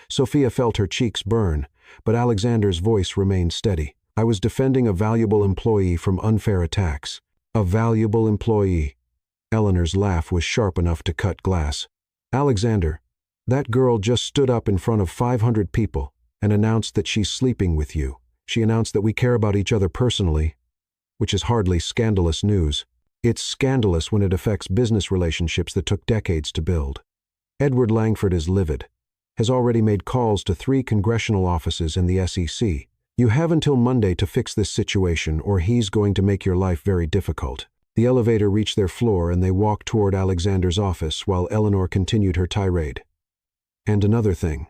Sophia felt her cheeks burn, but Alexander's voice remained steady. "I was defending a valuable employee from unfair attacks." "A valuable employee." Eleanor's laugh was sharp enough to cut glass. "Alexander, that girl just stood up in front of 500 people and announced that she's sleeping with you. She announced that we care about each other personally, which is hardly scandalous news. It's scandalous when it affects business relationships that took decades to build." Edward Langford is livid. Has already made calls to 3 congressional offices and the SEC. "You have until Monday to fix this situation, or he's going to make your life very difficult." The elevator reached their floor and they walked toward Alexander's office while Eleanor continued her tirade. "And another thing."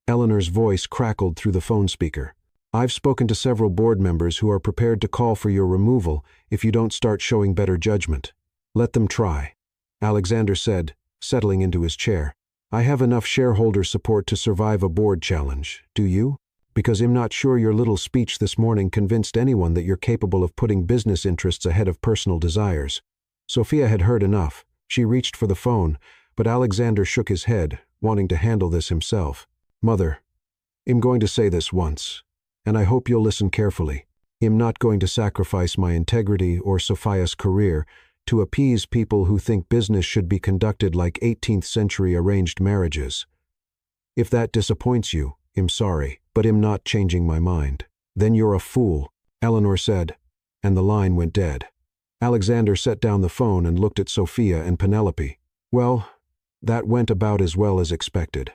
Eleanor's voice crackled through the phone speaker. "I've spoken to several board members who are prepared to call for your removal if you don't start showing better judgment." "Let them try," Alexander said, settling into his chair. "I have enough shareholder support to survive a board challenge. Do you? Because I'm not sure your little speech this morning convinced anyone that you're capable of putting business interests ahead of personal desires." Sophia had heard enough. She reached for the phone, but Alexander shook his head, wanting to handle this himself. "Mother, I'm going to say this once, and I hope you'll listen carefully. I'm not going to sacrifice my integrity or Sophia's career to appease people who think business should be conducted like 18th century arranged marriages. If that disappoints you, I'm sorry, but I'm not changing my mind." "Then you're a fool," Eleanor said, and the line went dead. Alexander set down the phone and looked at Sophia and Penelope. "Well, that went about as well as expected."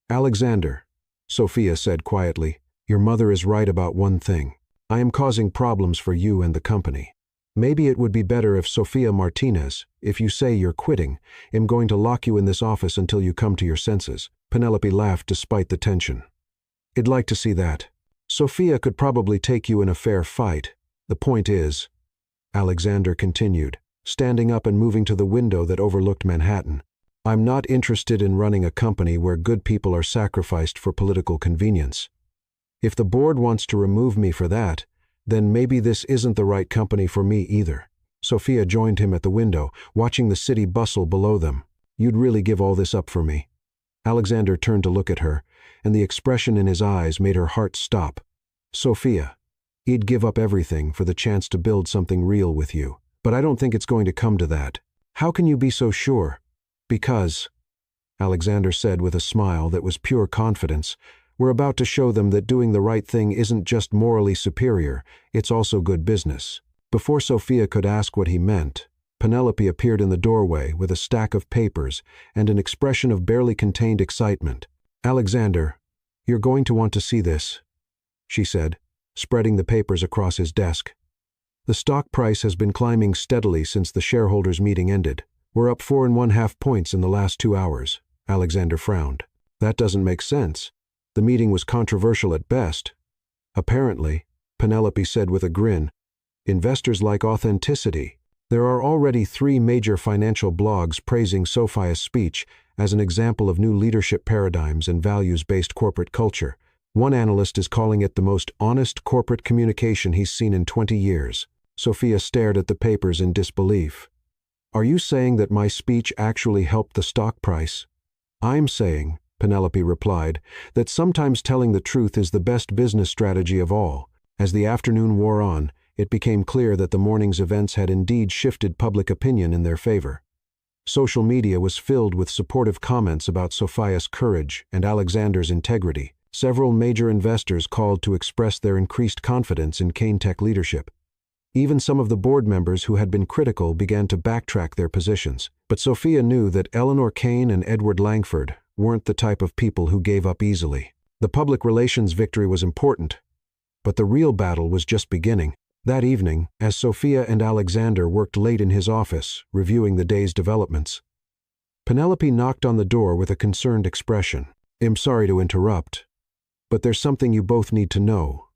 "Alexander," Sophia said quietly, "your mother is right about one thing. I am causing problems for you and the company. Maybe it would be better if Sophia Martinez, if you say you're quitting, I'm going to lock you in this office until you come to your senses." Penelope laughed despite the tension. "I'd like to see that. Sophia could probably take you in a fair fight. The point is," Alexander continued, standing up and moving to the window that overlooked Manhattan, "I'm not interested in running a company where good people are sacrificed for political convenience. If the board wants to remove me for that, then maybe this isn't the right company for me either." Sophia joined him at the window, watching the city bustle below them. "You'd really give all this up for me?" Alexander turned to look at her, and the expression in his eyes made her heart stop. "Sophia, He'd give up everything for the chance to build something real with you. But I don't think it's going to come to that. How can you be so sure? Because, Alexander said with a smile that was pure confidence, we're about to show them that doing the right thing isn't just morally superior, it's also good business. Before Sophia could ask what he meant, Penelope appeared in the doorway with a stack of papers and an expression of barely contained excitement. Alexander, you're going to want to see this, she said, spreading the papers across his desk. The stock price has been climbing steadily since the shareholders' meeting ended. We're up 4.5 points in the last 2 hours. Alexander frowned. That doesn't make sense. The meeting was controversial at best. Apparently, Penelope said with a grin, investors like authenticity. There are already 3 major financial blogs praising Sophia's speech as an example of new leadership paradigms and values-based corporate culture. One analyst is calling it the most honest corporate communication he's seen in 20 years. Sophia stared at the papers in disbelief. Are you saying that my speech actually helped the stock price? I'm saying, Penelope replied, that sometimes telling the truth is the best business strategy of all. As the afternoon wore on, it became clear that the morning's events had indeed shifted public opinion in their favor. Social media was filled with supportive comments about Sophia's courage and Alexander's integrity. Several major investors called to express their increased confidence in Caintech leadership. Even some of the board members who had been critical began to backtrack their positions. But Sophia knew that Eleanor Kane and Edward Langford weren't the type of people who gave up easily. The public relations victory was important, but the real battle was just beginning. That evening, as Sophia and Alexander worked late in his office, reviewing the day's developments, Penelope knocked on the door with a concerned expression. I'm sorry to interrupt, but there's something you both need to know,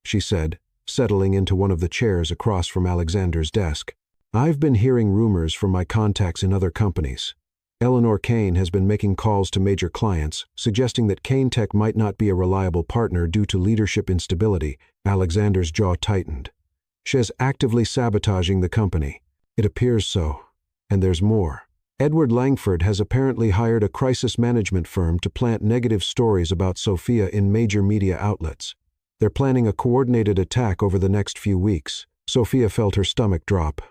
she said, settling into one of the chairs across from Alexander's desk. I've been hearing rumors from my contacts in other companies. Eleanor Kane has been making calls to major clients, suggesting that Caintech might not be a reliable partner due to leadership instability. Alexander's jaw tightened. She's actively sabotaging the company. It appears so. And there's more. Edward Langford has apparently hired a crisis management firm to plant negative stories about Sophia in major media outlets. They're planning a coordinated attack over the next few weeks. Sophia felt her stomach drop.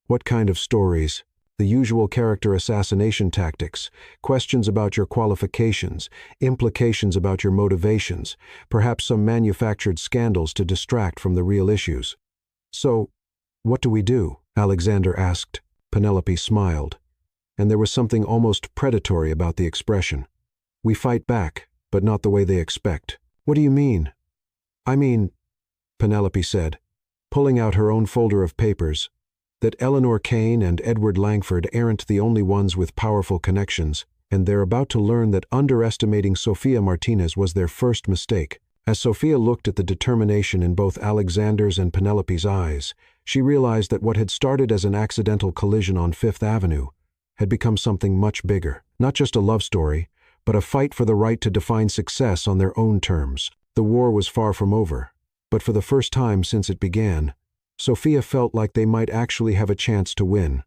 What kind of stories? The usual character assassination tactics, questions about your qualifications, implications about your motivations, perhaps some manufactured scandals to distract from the real issues. So, what do we do? Alexander asked. Penelope smiled, and there was something almost predatory about the expression. We fight back, but not the way they expect. What do you mean? I mean, Penelope said, pulling out her own folder of papers, that Eleanor Kane and Edward Langford aren't the only ones with powerful connections, and they're about to learn that underestimating Sophia Martinez was their first mistake. As Sophia looked at the determination in both Alexander's and Penelope's eyes, she realized that what had started as an accidental collision on Fifth Avenue had become something much bigger. Not just a love story, but a fight for the right to define success on their own terms. The war was far from over, but for the first time since it began, Sophia felt like they might actually have a chance to win.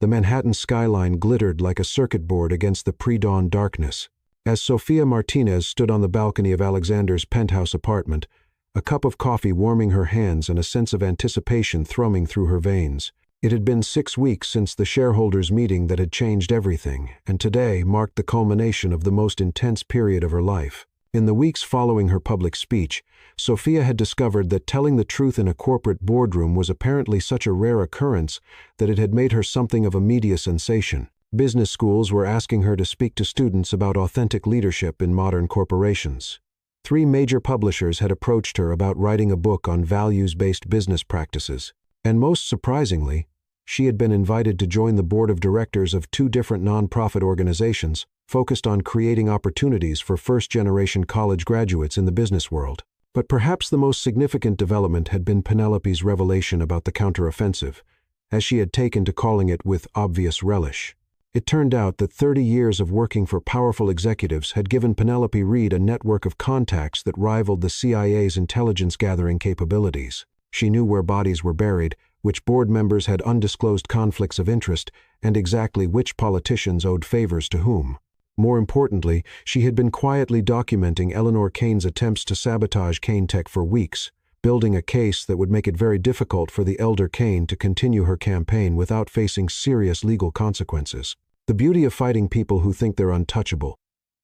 The Manhattan skyline glittered like a circuit board against the pre-dawn darkness. As Sophia Martinez stood on the balcony of Alexander's penthouse apartment, a cup of coffee warming her hands and a sense of anticipation thrumming through her veins. It had been 6 weeks since the shareholders' meeting that had changed everything, and today marked the culmination of the most intense period of her life. In the weeks following her public speech, Sophia had discovered that telling the truth in a corporate boardroom was apparently such a rare occurrence that it had made her something of a media sensation. Business schools were asking her to speak to students about authentic leadership in modern corporations. 3 major publishers had approached her about writing a book on values-based business practices. And most surprisingly, she had been invited to join the board of directors of 2 different nonprofit organizations focused on creating opportunities for first-generation college graduates in the business world. But perhaps the most significant development had been Penelope's revelation about the counteroffensive, as she had taken to calling it with obvious relish. It turned out that 30 years of working for powerful executives had given Penelope Reed a network of contacts that rivaled the CIA's intelligence-gathering capabilities. She knew where bodies were buried, which board members had undisclosed conflicts of interest, and exactly which politicians owed favors to whom. More importantly, she had been quietly documenting Eleanor Kane's attempts to sabotage Caintech for weeks, building a case that would make it very difficult for the elder Kane to continue her campaign without facing serious legal consequences. The beauty of fighting people who think they're untouchable,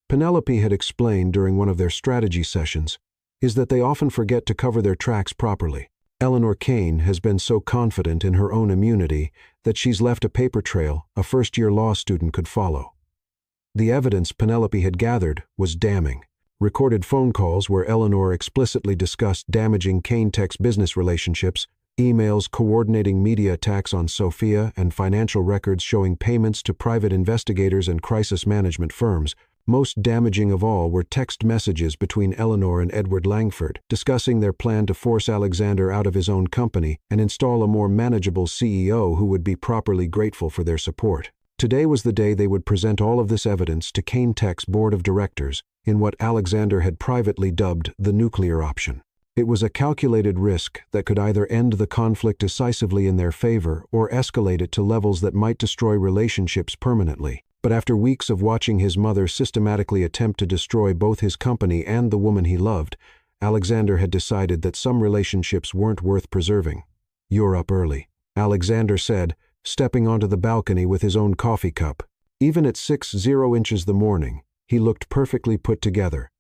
Penelope had explained during one of their strategy sessions, is that they often forget to cover their tracks properly. Eleanor Kane has been so confident in her own immunity that she's left a paper trail a first-year law student could follow. The evidence Penelope had gathered was damning. Recorded phone calls where Eleanor explicitly discussed damaging Kane-Tech's business relationships, emails coordinating media attacks on Sophia, and financial records showing payments to private investigators and crisis management firms. Most damaging of all were text messages between Eleanor and Edward Langford, discussing their plan to force Alexander out of his own company and install a more manageable CEO who would be properly grateful for their support. Today was the day they would present all of this evidence to Kane-Tech's board of directors in what Alexander had privately dubbed the nuclear option. It was a calculated risk that could either end the conflict decisively in their favor or escalate it to levels that might destroy relationships permanently. But after weeks of watching his mother systematically attempt to destroy both his company and the woman he loved, Alexander had decided that some relationships weren't worth preserving. "You're up early," Alexander said, stepping onto the balcony with his own coffee cup. Even at 6:00 the morning, he looked perfectly put together,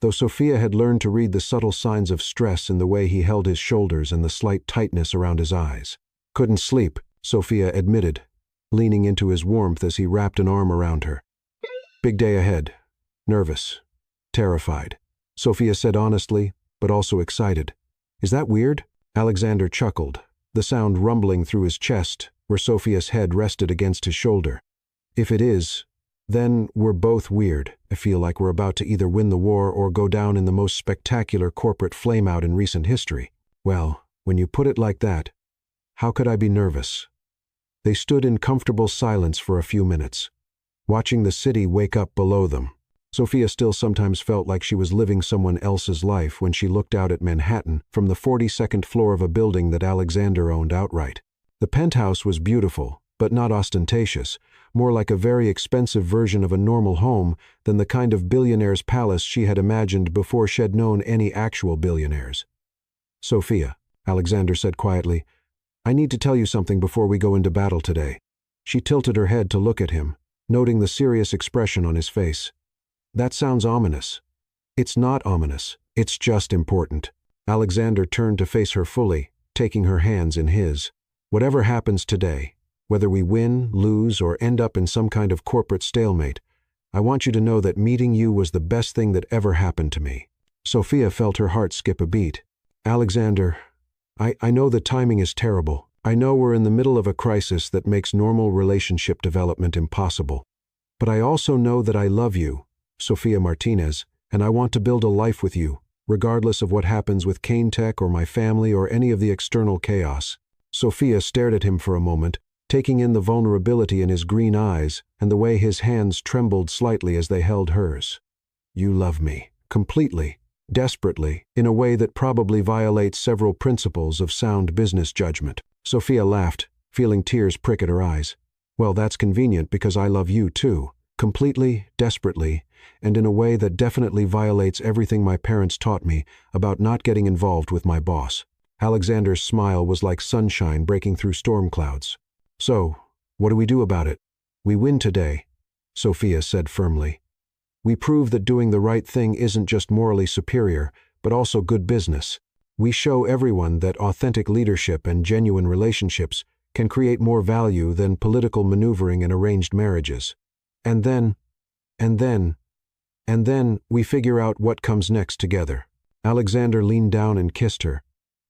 though Sophia had learned to read the subtle signs of stress in the way he held his shoulders and the slight tightness around his eyes. "Couldn't sleep," Sophia admitted, leaning into his warmth as he wrapped an arm around her. "Big day ahead. Nervous. Terrified," Sophia said honestly, but also excited. "Is that weird?" Alexander chuckled, the sound rumbling through his chest where Sophia's head rested against his shoulder. "If it is, then we're both weird. I feel like we're about to either win the war or go down in the most spectacular corporate flameout in recent history." "Well, when you put it like that, how could I be nervous?" They stood in comfortable silence for a few minutes, watching the city wake up below them. Sophia still sometimes felt like she was living someone else's life when she looked out at Manhattan from the 42nd floor of a building that Alexander owned outright. The penthouse was beautiful, but not ostentatious, more like a very expensive version of a normal home than the kind of billionaire's palace she had imagined before she'd known any actual billionaires. "Sophia," Alexander said quietly, "I need to tell you something before we go into battle today." She tilted her head to look at him, noting the serious expression on his face. "That sounds ominous." "It's not ominous. It's just important." Alexander turned to face her fully, taking her hands in his. "Whatever happens today, whether we win, lose, or end up in some kind of corporate stalemate, I want you to know that meeting you was the best thing that ever happened to me." Sophia felt her heart skip a beat. "Alexander, I know the timing is terrible. I know we're in the middle of a crisis that makes normal relationship development impossible. But I also know that I love you, Sophia Martinez, and I want to build a life with you, regardless of what happens with Kane-Tech or my family or any of the external chaos." Sophia stared at him for a moment, taking in the vulnerability in his green eyes and the way his hands trembled slightly as they held hers. "You love me, completely. Desperately, in a way that probably violates several principles of sound business judgment." Sophia laughed, feeling tears prick at her eyes. "Well, that's convenient because I love you too. Completely, desperately, and in a way that definitely violates everything my parents taught me about not getting involved with my boss." Alexander's smile was like sunshine breaking through storm clouds. "So, what do we do about it?" "We win today," Sophia said firmly. "We prove that doing the right thing isn't just morally superior, but also good business. We show everyone that authentic leadership and genuine relationships can create more value than political maneuvering and arranged marriages. And then we figure out what comes next together." Alexander leaned down and kissed her,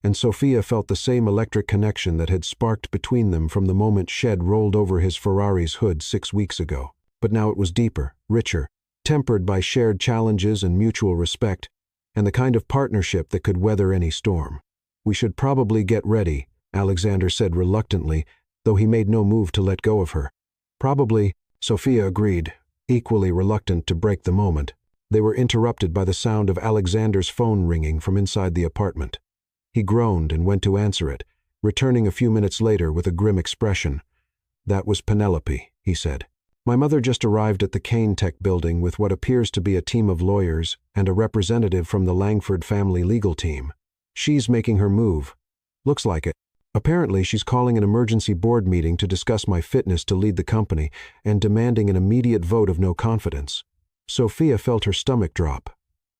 and Sophia felt the same electric connection that had sparked between them from the moment Shed rolled over his Ferrari's hood 6 weeks ago. But now it was deeper, richer, tempered by shared challenges and mutual respect, and the kind of partnership that could weather any storm. "We should probably get ready," Alexander said reluctantly, though he made no move to let go of her. "Probably," Sophia agreed, equally reluctant to break the moment. They were interrupted by the sound of Alexander's phone ringing from inside the apartment. He groaned and went to answer it, returning a few minutes later with a grim expression. "That was Penelope," he said. "My mother just arrived at the Kane-Tech building with what appears to be a team of lawyers and a representative from the Langford family legal team. She's making her move. Looks like it. Apparently, she's calling an emergency board meeting to discuss my fitness to lead the company and demanding an immediate vote of no confidence. Sophia felt her stomach drop.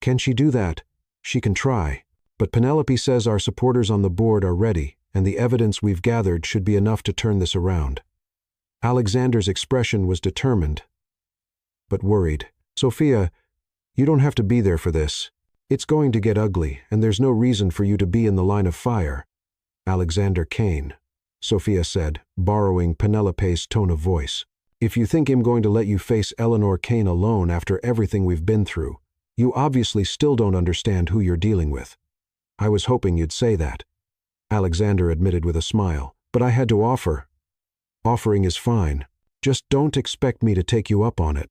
Can she do that? She can try. But Penelope says our supporters on the board are ready, and the evidence we've gathered should be enough to turn this around. Alexander's expression was determined, but worried. Sophia, you don't have to be there for this. It's going to get ugly, and there's no reason for you to be in the line of fire. Alexander Kane, Sophia said, borrowing Penelope's tone of voice. If you think I'm going to let you face Eleanor Kane alone after everything we've been through, you obviously still don't understand who you're dealing with. I was hoping you'd say that. Alexander admitted with a smile, but I had to offer. Offering is fine. Just don't expect me to take you up on it.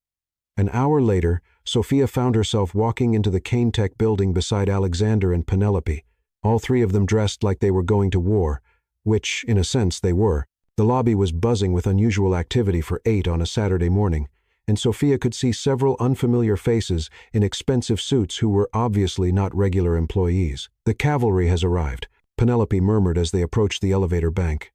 An hour later, Sophia found herself walking into the Kane Tech building beside Alexander and Penelope, all three of them dressed like they were going to war, which, in a sense, they were. The lobby was buzzing with unusual activity for 8 on a Saturday morning, and Sophia could see several unfamiliar faces in expensive suits who were obviously not regular employees. The cavalry has arrived, Penelope murmured as they approached the elevator bank.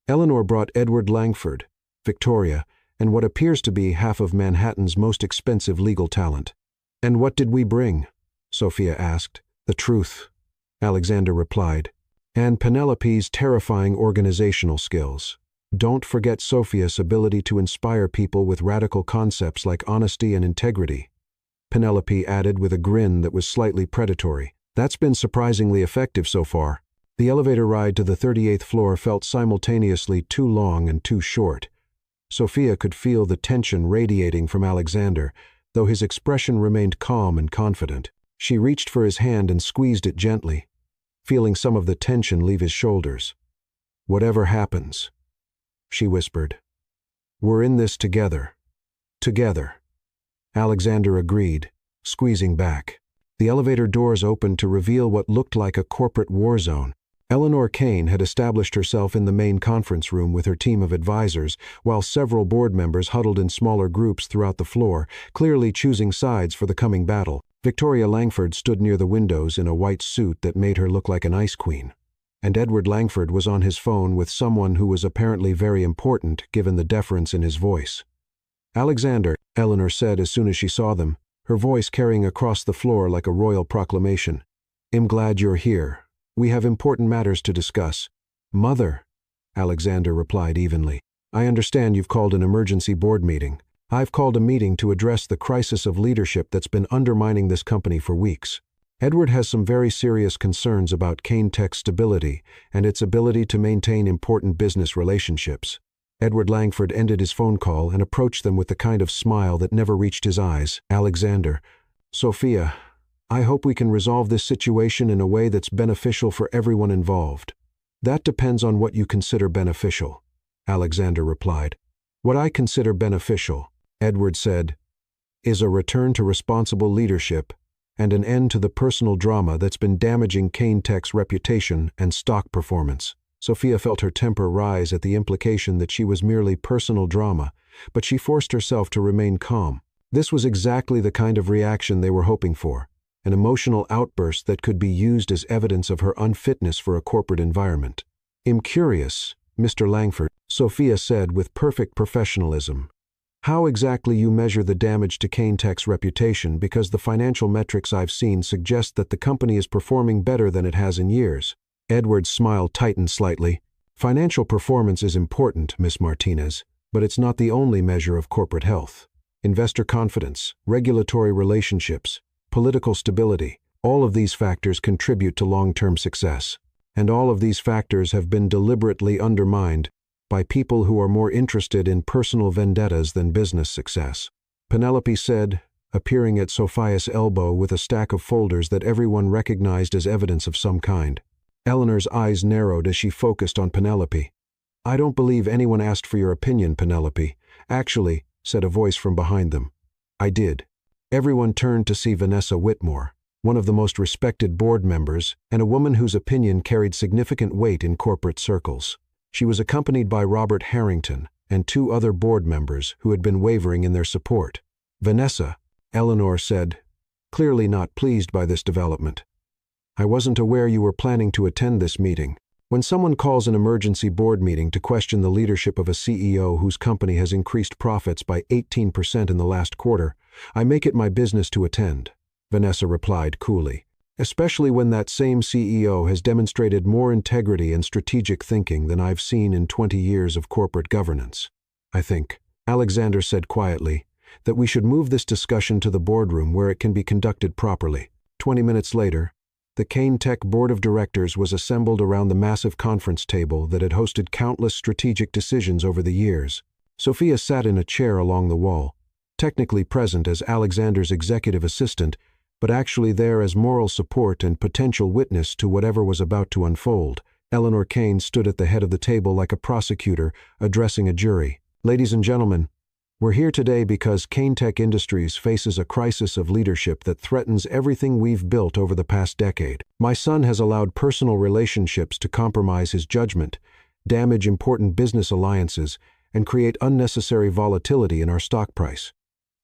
Eleanor brought Edward Langford, Victoria, and what appears to be half of Manhattan's most expensive legal talent. And what did we bring? Sophia asked. The truth, Alexander replied, and Penelope's terrifying organizational skills. Don't forget Sophia's ability to inspire people with radical concepts like honesty and integrity, Penelope added with a grin that was slightly predatory. That's been surprisingly effective so far. The elevator ride to the 38th floor felt simultaneously too long and too short. Sophia could feel the tension radiating from Alexander, though his expression remained calm and confident. She reached for his hand and squeezed it gently, feeling some of the tension leave his shoulders. Whatever happens, she whispered, we're in this together. Together. Alexander agreed, squeezing back. The elevator doors opened to reveal what looked like a corporate war zone. Eleanor Kane had established herself in the main conference room with her team of advisors, while several board members huddled in smaller groups throughout the floor, clearly choosing sides for the coming battle. Victoria Langford stood near the windows in a white suit that made her look like an ice queen. And Edward Langford was on his phone with someone who was apparently very important given the deference in his voice. Alexander, Eleanor said as soon as she saw them, her voice carrying across the floor like a royal proclamation. I'm glad you're here. We have important matters to discuss. Mother, Alexander replied evenly. I understand you've called an emergency board meeting. I've called a meeting to address the crisis of leadership that's been undermining this company for weeks. Edward has some very serious concerns about Kane Tech's stability and its ability to maintain important business relationships. Edward Langford ended his phone call and approached them with the kind of smile that never reached his eyes. Alexander, Sophia, I hope we can resolve this situation in a way that's beneficial for everyone involved. That depends on what you consider beneficial, Alexander replied. What I consider beneficial, Edward said, is a return to responsible leadership and an end to the personal drama that's been damaging Kane Tech's reputation and stock performance. Sophia felt her temper rise at the implication that she was merely personal drama, but she forced herself to remain calm. This was exactly the kind of reaction they were hoping for, an emotional outburst that could be used as evidence of her unfitness for a corporate environment. I'm curious, Mr. Langford, Sophia said with perfect professionalism, how exactly you measure the damage to Kane Tech's reputation, because the financial metrics I've seen suggest that the company is performing better than it has in years. Edward's smile tightened slightly. Financial performance is important, Miss Martinez, but it's not the only measure of corporate health. Investor confidence, regulatory relationships, political stability, all of these factors contribute to long-term success. And all of these factors have been deliberately undermined by people who are more interested in personal vendettas than business success. Penelope said, appearing at Sophia's elbow with a stack of folders that everyone recognized as evidence of some kind. Eleanor's eyes narrowed as she focused on Penelope. I don't believe anyone asked for your opinion, Penelope. Actually, said a voice from behind them. I did. Everyone turned to see Vanessa Whitmore, one of the most respected board members and a woman whose opinion carried significant weight in corporate circles. She was accompanied by Robert Harrington and 2 other board members who had been wavering in their support. Vanessa, Eleanor said, clearly not pleased by this development. I wasn't aware you were planning to attend this meeting. When someone calls an emergency board meeting to question the leadership of a CEO whose company has increased profits by 18% in the last quarter, I make it my business to attend," Vanessa replied coolly, "especially when that same CEO has demonstrated more integrity and strategic thinking than I've seen in 20 years of corporate governance. I think," Alexander said quietly, "that we should move this discussion to the boardroom where it can be conducted properly." 20 minutes later, the Kane Tech Board of Directors was assembled around the massive conference table that had hosted countless strategic decisions over the years. Sophia sat in a chair along the wall, technically present as Alexander's executive assistant, but actually there as moral support and potential witness to whatever was about to unfold. Eleanor Kane stood at the head of the table like a prosecutor addressing a jury. "Ladies and gentlemen, we're here today because Kane Tech Industries faces a crisis of leadership that threatens everything we've built over the past decade. My son has allowed personal relationships to compromise his judgment, damage important business alliances, and create unnecessary volatility in our stock price."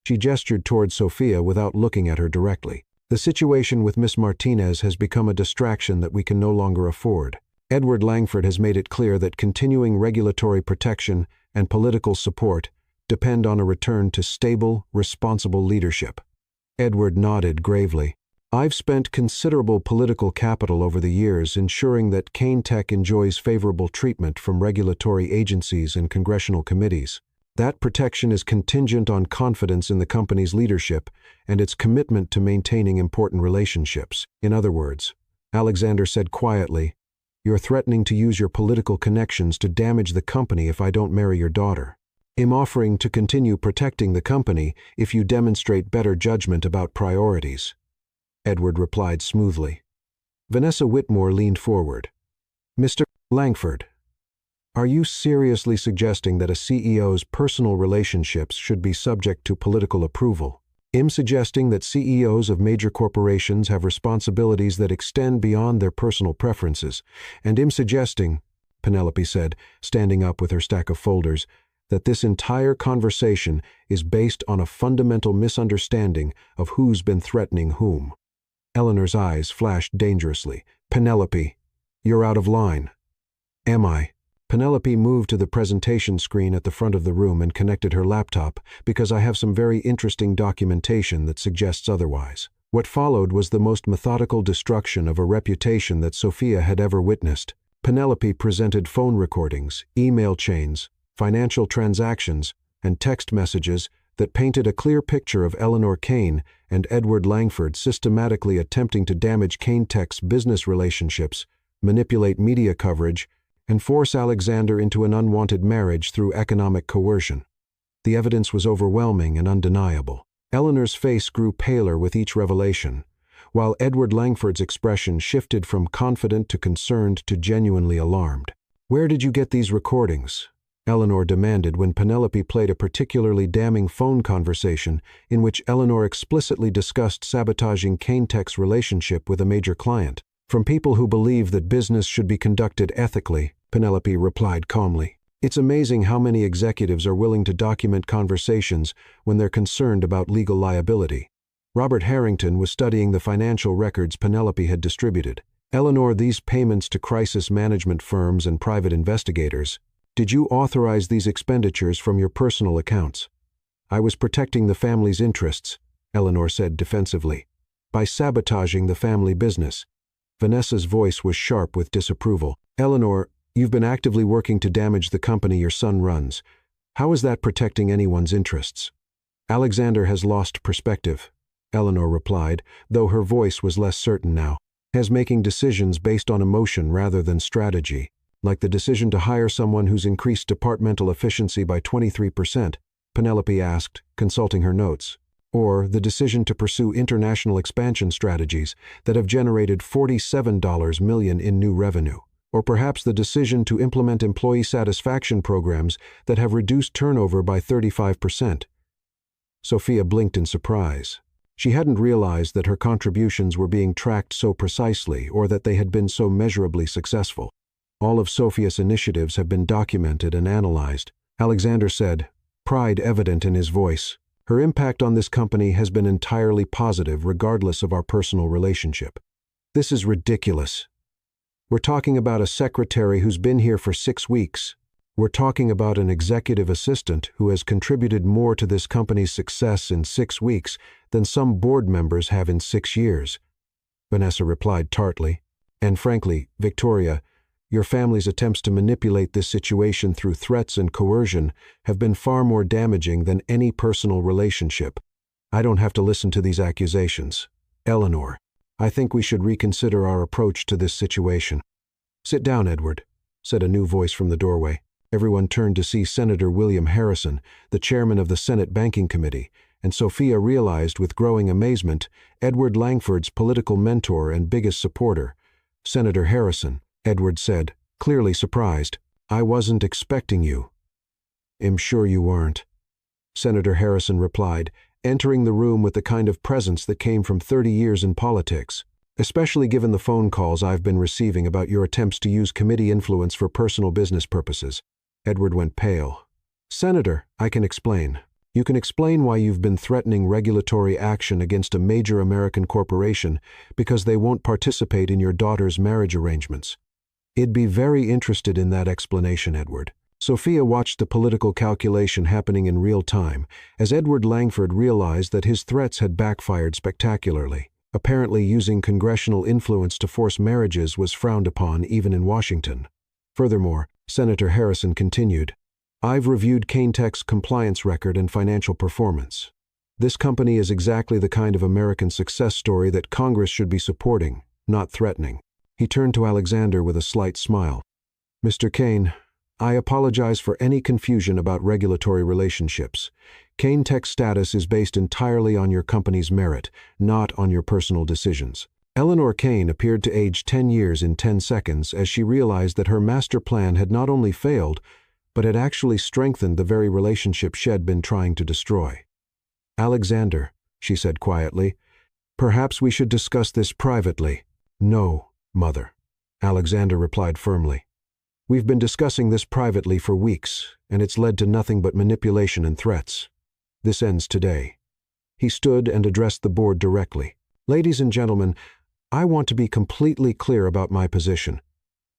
She gestured toward Sophia without looking at her directly. "The situation with Miss Martinez has become a distraction that we can no longer afford. Edward Langford has made it clear that continuing regulatory protection and political support depend on a return to stable, responsible leadership." Edward nodded gravely. "I've spent considerable political capital over the years ensuring that Kane Tech enjoys favorable treatment from regulatory agencies and congressional committees. That protection is contingent on confidence in the company's leadership and its commitment to maintaining important relationships. In other words," Alexander said quietly, "you're threatening to use your political connections to damage the company if I don't marry your daughter. I'm offering to continue protecting the company if you demonstrate better judgment about priorities," Edward replied smoothly. Vanessa Whitmore leaned forward. "Mr. Langford, are you seriously suggesting that a CEO's personal relationships should be subject to political approval? I'm suggesting that CEOs of major corporations have responsibilities that extend beyond their personal preferences, and I'm suggesting," Penelope said, standing up with her stack of folders, "that this entire conversation is based on a fundamental misunderstanding of who's been threatening whom." Eleanor's eyes flashed dangerously. "Penelope, you're out of line." "Am I?" Penelope moved to the presentation screen at the front of the room and connected her laptop because I have some very interesting documentation that suggests otherwise. What followed was the most methodical destruction of a reputation that Sophia had ever witnessed. Penelope presented phone recordings, email chains, financial transactions, and text messages that painted a clear picture of Eleanor Kane and Edward Langford systematically attempting to damage Kane Tech's business relationships, manipulate media coverage, and force Alexander into an unwanted marriage through economic coercion. The evidence was overwhelming and undeniable. Eleanor's face grew paler with each revelation, while Edward Langford's expression shifted from confident to concerned to genuinely alarmed. "Where did you get these recordings?" Eleanor demanded when Penelope played a particularly damning phone conversation in which Eleanor explicitly discussed sabotaging Kane Tech's relationship with a major client. "From people who believe that business should be conducted ethically," Penelope replied calmly. "It's amazing how many executives are willing to document conversations when they're concerned about legal liability." Robert Harrington was studying the financial records Penelope had distributed. "Eleanor, these payments to crisis management firms and private investigators, did you authorize these expenditures from your personal accounts?" "I was protecting the family's interests," Eleanor said defensively, "by sabotaging the family business." Vanessa's voice was sharp with disapproval. "Eleanor, you've been actively working to damage the company your son runs. How is that protecting anyone's interests?" "Alexander has lost perspective," Eleanor replied, though her voice was less certain now. "Has making decisions based on emotion rather than strategy, like the decision to hire someone who's increased departmental efficiency by 23%, Penelope asked, consulting her notes. Or the decision to pursue international expansion strategies that have generated $47 million in new revenue. Or perhaps the decision to implement employee satisfaction programs that have reduced turnover by 35%. Sophia blinked in surprise. She hadn't realized that her contributions were being tracked so precisely or that they had been so measurably successful. All of Sophia's initiatives have been documented and analyzed, Alexander said, pride evident in his voice. Her impact on this company has been entirely positive regardless of our personal relationship. This is ridiculous. We're talking about a secretary who's been here for 6 weeks. We're talking about an executive assistant who has contributed more to this company's success in 6 weeks than some board members have in 6 years. Vanessa replied tartly. And frankly, Victoria, your family's attempts to manipulate this situation through threats and coercion have been far more damaging than any personal relationship. I don't have to listen to these accusations. Eleanor, I think we should reconsider our approach to this situation. Sit down, Edward, said a new voice from the doorway. Everyone turned to see Senator William Harrison, the chairman of the Senate Banking Committee, and Sophia realized with growing amazement Edward Langford's political mentor and biggest supporter. Senator Harrison, Edward said, clearly surprised. I wasn't expecting you. I'm sure you weren't. Senator Harrison replied, entering the room with the kind of presence that came from 30 years in politics. Especially given the phone calls I've been receiving about your attempts to use committee influence for personal business purposes. Edward went pale. Senator, I can explain. You can explain why you've been threatening regulatory action against a major American corporation because they won't participate in your daughter's marriage arrangements. I'd be very interested in that explanation, Edward. Sophia watched the political calculation happening in real time as Edward Langford realized that his threats had backfired spectacularly. Apparently, using congressional influence to force marriages was frowned upon even in Washington. Furthermore, Senator Harrison continued, I've reviewed Caintech's compliance record and financial performance. This company is exactly the kind of American success story that Congress should be supporting, not threatening. He turned to Alexander with a slight smile. Mr. Cain, I apologize for any confusion about regulatory relationships. Caintech's status is based entirely on your company's merit, not on your personal decisions. Eleanor Cain appeared to age 10 years in 10 seconds as she realized that her master plan had not only failed, but had actually strengthened the very relationship she had been trying to destroy. Alexander, she said quietly, perhaps we should discuss this privately. No, Mother, Alexander replied firmly. We've been discussing this privately for weeks, and it's led to nothing but manipulation and threats. This ends today. He stood and addressed the board directly. Ladies and gentlemen, I want to be completely clear about my position.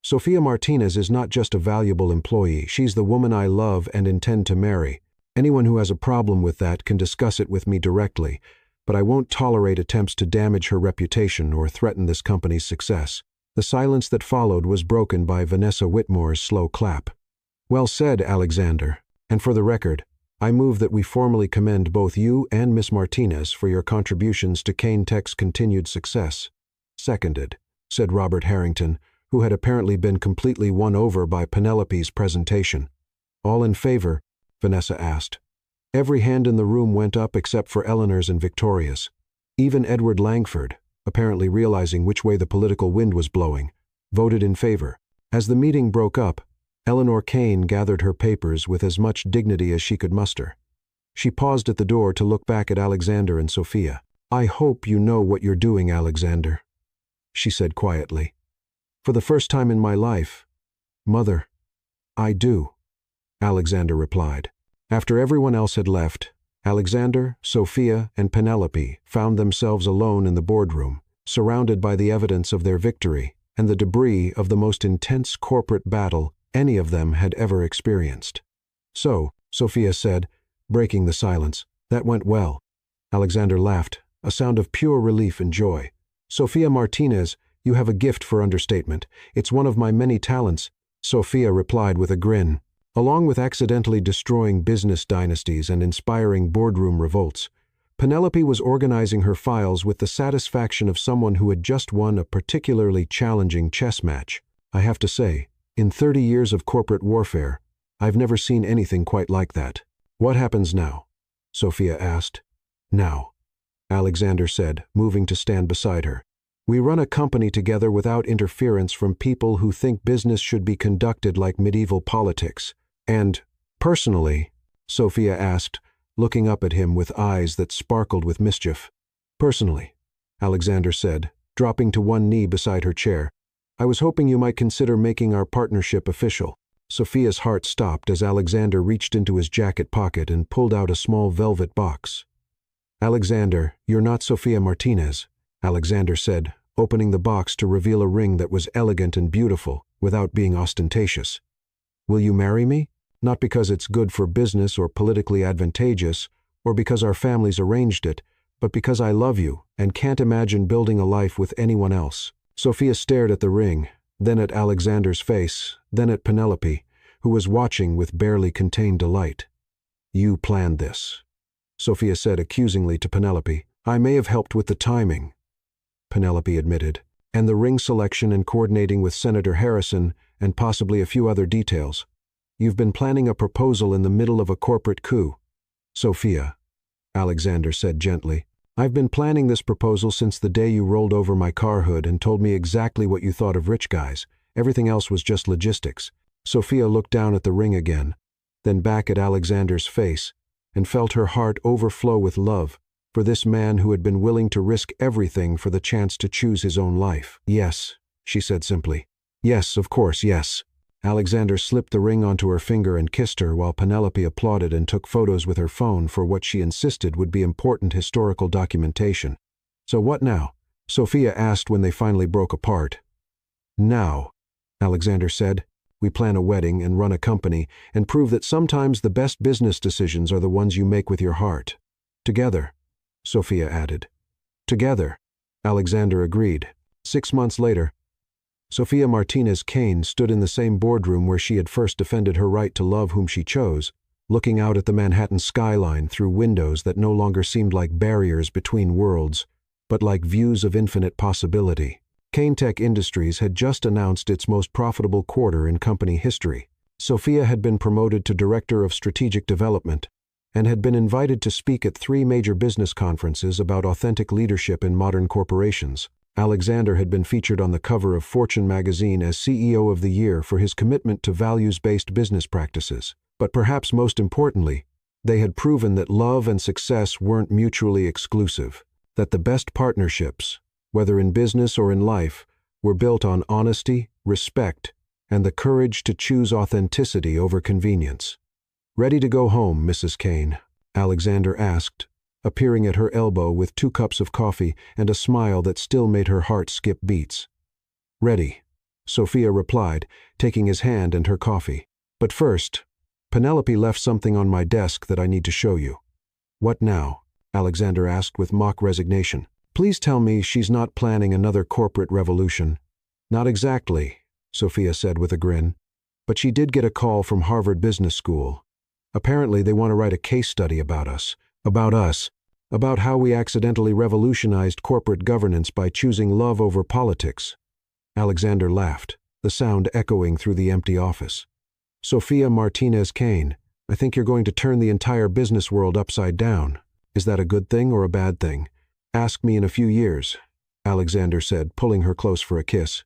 Sophia Martinez is not just a valuable employee, she's the woman I love and intend to marry. Anyone who has a problem with that can discuss it with me directly, but I won't tolerate attempts to damage her reputation or threaten this company's success. The silence that followed was broken by Vanessa Whitmore's slow clap. Well said, Alexander, and for the record, I move that we formally commend both you and Miss Martinez for your contributions to Caintech's continued success. Seconded, said Robert Harrington, who had apparently been completely won over by Penelope's presentation. All in favor? Vanessa asked. Every hand in the room went up except for Eleanor's and Victoria's. Even Edward Langford, apparently realizing which way the political wind was blowing, voted in favor. As the meeting broke up, Eleanor Cain gathered her papers with as much dignity as she could muster. She paused at the door to look back at Alexander and Sophia. I hope you know what you're doing, Alexander, she said quietly. For the first time in my life, Mother, I do, Alexander replied. After everyone else had left, Alexander, Sophia, and Penelope found themselves alone in the boardroom, surrounded by the evidence of their victory and the debris of the most intense corporate battle any of them had ever experienced. So, Sophia said, breaking the silence, that went well. Alexander laughed, a sound of pure relief and joy. Sophia Martinez, you have a gift for understatement. It's one of my many talents, Sophia replied with a grin. Along with accidentally destroying business dynasties and inspiring boardroom revolts, Penelope was organizing her files with the satisfaction of someone who had just won a particularly challenging chess match. I have to say, in 30 years of corporate warfare, I've never seen anything quite like that. What happens now? Sophia asked. Now, Alexander said, moving to stand beside her. We run a company together without interference from people who think business should be conducted like medieval politics. And, personally, Sophia asked, looking up at him with eyes that sparkled with mischief. Personally, Alexander said, dropping to one knee beside her chair, I was hoping you might consider making our partnership official. Sophia's heart stopped as Alexander reached into his jacket pocket and pulled out a small velvet box. Alexander, you're not Sophia Martinez, Alexander said, opening the box to reveal a ring that was elegant and beautiful, without being ostentatious. "Will you marry me? Not because it's good for business or politically advantageous, or because our families arranged it, but because I love you and can't imagine building a life with anyone else." Sophia stared at the ring, then at Alexander's face, then at Penelope, who was watching with barely contained delight. "You planned this," Sophia said accusingly to Penelope. "I may have helped with the timing," Penelope admitted, "and the ring selection and coordinating with Senator Harrison and possibly a few other details. You've been planning a proposal in the middle of a corporate coup." "Sophia," Alexander said gently, "I've been planning this proposal since the day you rolled over my car hood and told me exactly what you thought of rich guys. Everything else was just logistics." Sophia looked down at the ring again, then back at Alexander's face, and felt her heart overflow with love for this man who had been willing to risk everything for the chance to choose his own life. "Yes," she said simply. "Yes, of course, yes." Alexander slipped the ring onto her finger and kissed her while Penelope applauded and took photos with her phone for what she insisted would be important historical documentation. "So what now?" Sophia asked when they finally broke apart. "Now," Alexander said, "we plan a wedding and run a company and prove that sometimes the best business decisions are the ones you make with your heart. Together," Sophia added. "Together," Alexander agreed. 6 months later, Sophia Martinez-Kane stood in the same boardroom where she had first defended her right to love whom she chose, looking out at the Manhattan skyline through windows that no longer seemed like barriers between worlds, but like views of infinite possibility. Kane Tech Industries had just announced its most profitable quarter in company history. Sophia had been promoted to Director of Strategic Development and had been invited to speak at 3 major business conferences about authentic leadership in modern corporations. Alexander had been featured on the cover of Fortune magazine as CEO of the Year for his commitment to values-based business practices. But perhaps most importantly, they had proven that love and success weren't mutually exclusive, that the best partnerships, whether in business or in life, were built on honesty, respect, and the courage to choose authenticity over convenience. "Ready to go home, Mrs. Kane?" Alexander asked, appearing at her elbow with 2 cups of coffee and a smile that still made her heart skip beats. "Ready," Sophia replied, taking his hand and her coffee. "But first, Penelope left something on my desk that I need to show you." "What now?" Alexander asked with mock resignation. "Please tell me she's not planning another corporate revolution." "Not exactly," Sophia said with a grin. "But she did get a call from Harvard Business School. Apparently they want to write a case study about us, about how we accidentally revolutionized corporate governance by choosing love over politics." Alexander laughed, the sound echoing through the empty office. "Sophia Martinez-Kane, I think you're going to turn the entire business world upside down. Is that a good thing or a bad thing? Ask me in a few years," Alexander said, pulling her close for a kiss.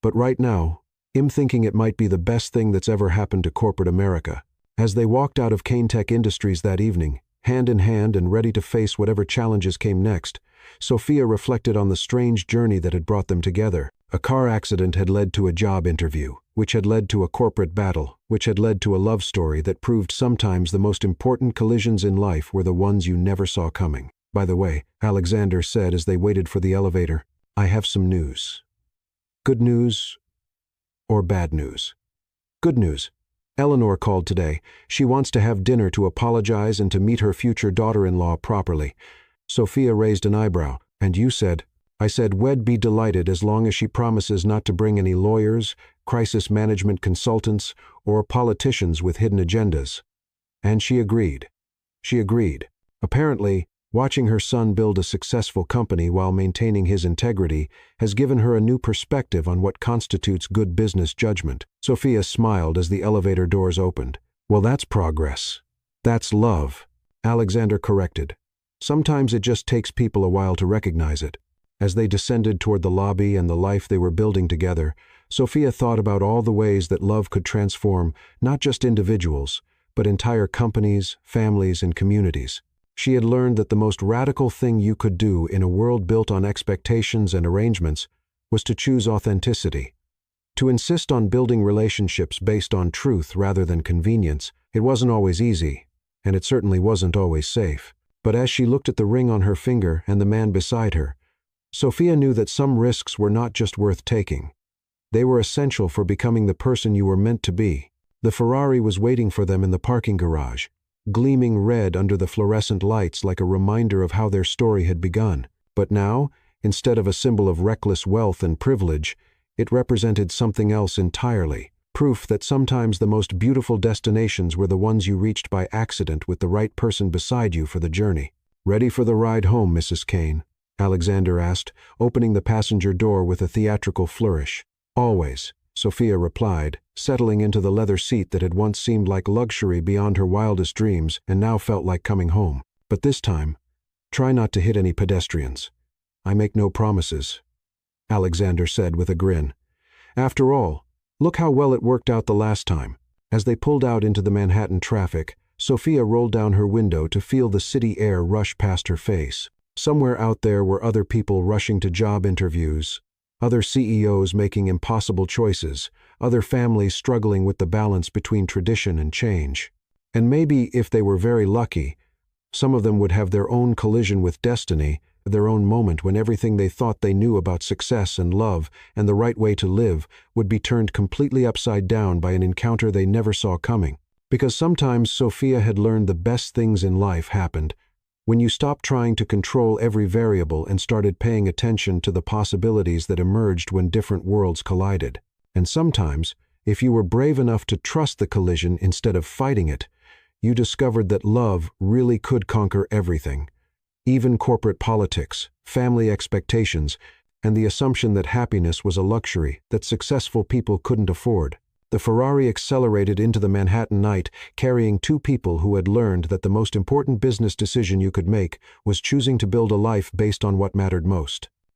"But right now, I'm thinking it might be the best thing that's ever happened to corporate America." As they walked out of Kane Tech Industries that evening, hand in hand and ready to face whatever challenges came next, Sophia reflected on the strange journey that had brought them together. A car accident had led to a job interview, which had led to a corporate battle, which had led to a love story that proved sometimes the most important collisions in life were the ones you never saw coming. "By the way," Alexander said as they waited for the elevator, "I have some news." "Good news or bad news?" "Good news. Eleanor called today. She wants to have dinner to apologize and to meet her future daughter-in-law properly." Sophia raised an eyebrow. "And you said?" "I said we'd be delighted as long as she promises not to bring any lawyers, crisis management consultants, or politicians with hidden agendas." And she agreed. She agreed. Apparently, watching her son build a successful company while maintaining his integrity has given her a new perspective on what constitutes good business judgment. Sophia smiled as the elevator doors opened. "Well, that's progress. That's love," Alexander corrected. "Sometimes it just takes people a while to recognize it." As they descended toward the lobby and the life they were building together, Sophia thought about all the ways that love could transform not just individuals, but entire companies, families, and communities. She had learned that the most radical thing you could do in a world built on expectations and arrangements was to choose authenticity. To insist on building relationships based on truth rather than convenience. It wasn't always easy, and it certainly wasn't always safe. But as she looked at the ring on her finger and the man beside her, Sophia knew that some risks were not just worth taking. They were essential for becoming the person you were meant to be. The Ferrari was waiting for them in the parking garage, gleaming red under the fluorescent lights like a reminder of how their story had begun. But now, instead of a symbol of reckless wealth and privilege, it represented something else entirely. Proof that sometimes the most beautiful destinations were the ones you reached by accident with the right person beside you for the journey. "Ready for the ride home, Mrs. Kane?" Alexander asked, opening the passenger door with a theatrical flourish. "Always," Sophia replied, settling into the leather seat that had once seemed like luxury beyond her wildest dreams and now felt like coming home. "But this time, try not to hit any pedestrians." "I make no promises," Alexander said with a grin. "After all, look how well it worked out the last time." As they pulled out into the Manhattan traffic, Sophia rolled down her window to feel the city air rush past her face. Somewhere out there were other people rushing to job interviews, other CEOs making impossible choices, other families struggling with the balance between tradition and change. And maybe, if they were very lucky, some of them would have their own collision with destiny, their own moment when everything they thought they knew about success and love and the right way to live would be turned completely upside down by an encounter they never saw coming. Because sometimes Sophia had learned the best things in life happened when you stopped trying to control every variable and started paying attention to the possibilities that emerged when different worlds collided. And sometimes, if you were brave enough to trust the collision instead of fighting it, you discovered that love really could conquer everything, even corporate politics, family expectations, and the assumption that happiness was a luxury that successful people couldn't afford. The Ferrari accelerated into the Manhattan night, carrying two people who had learned that the most important business decision you could make was choosing to build a life based on what mattered most.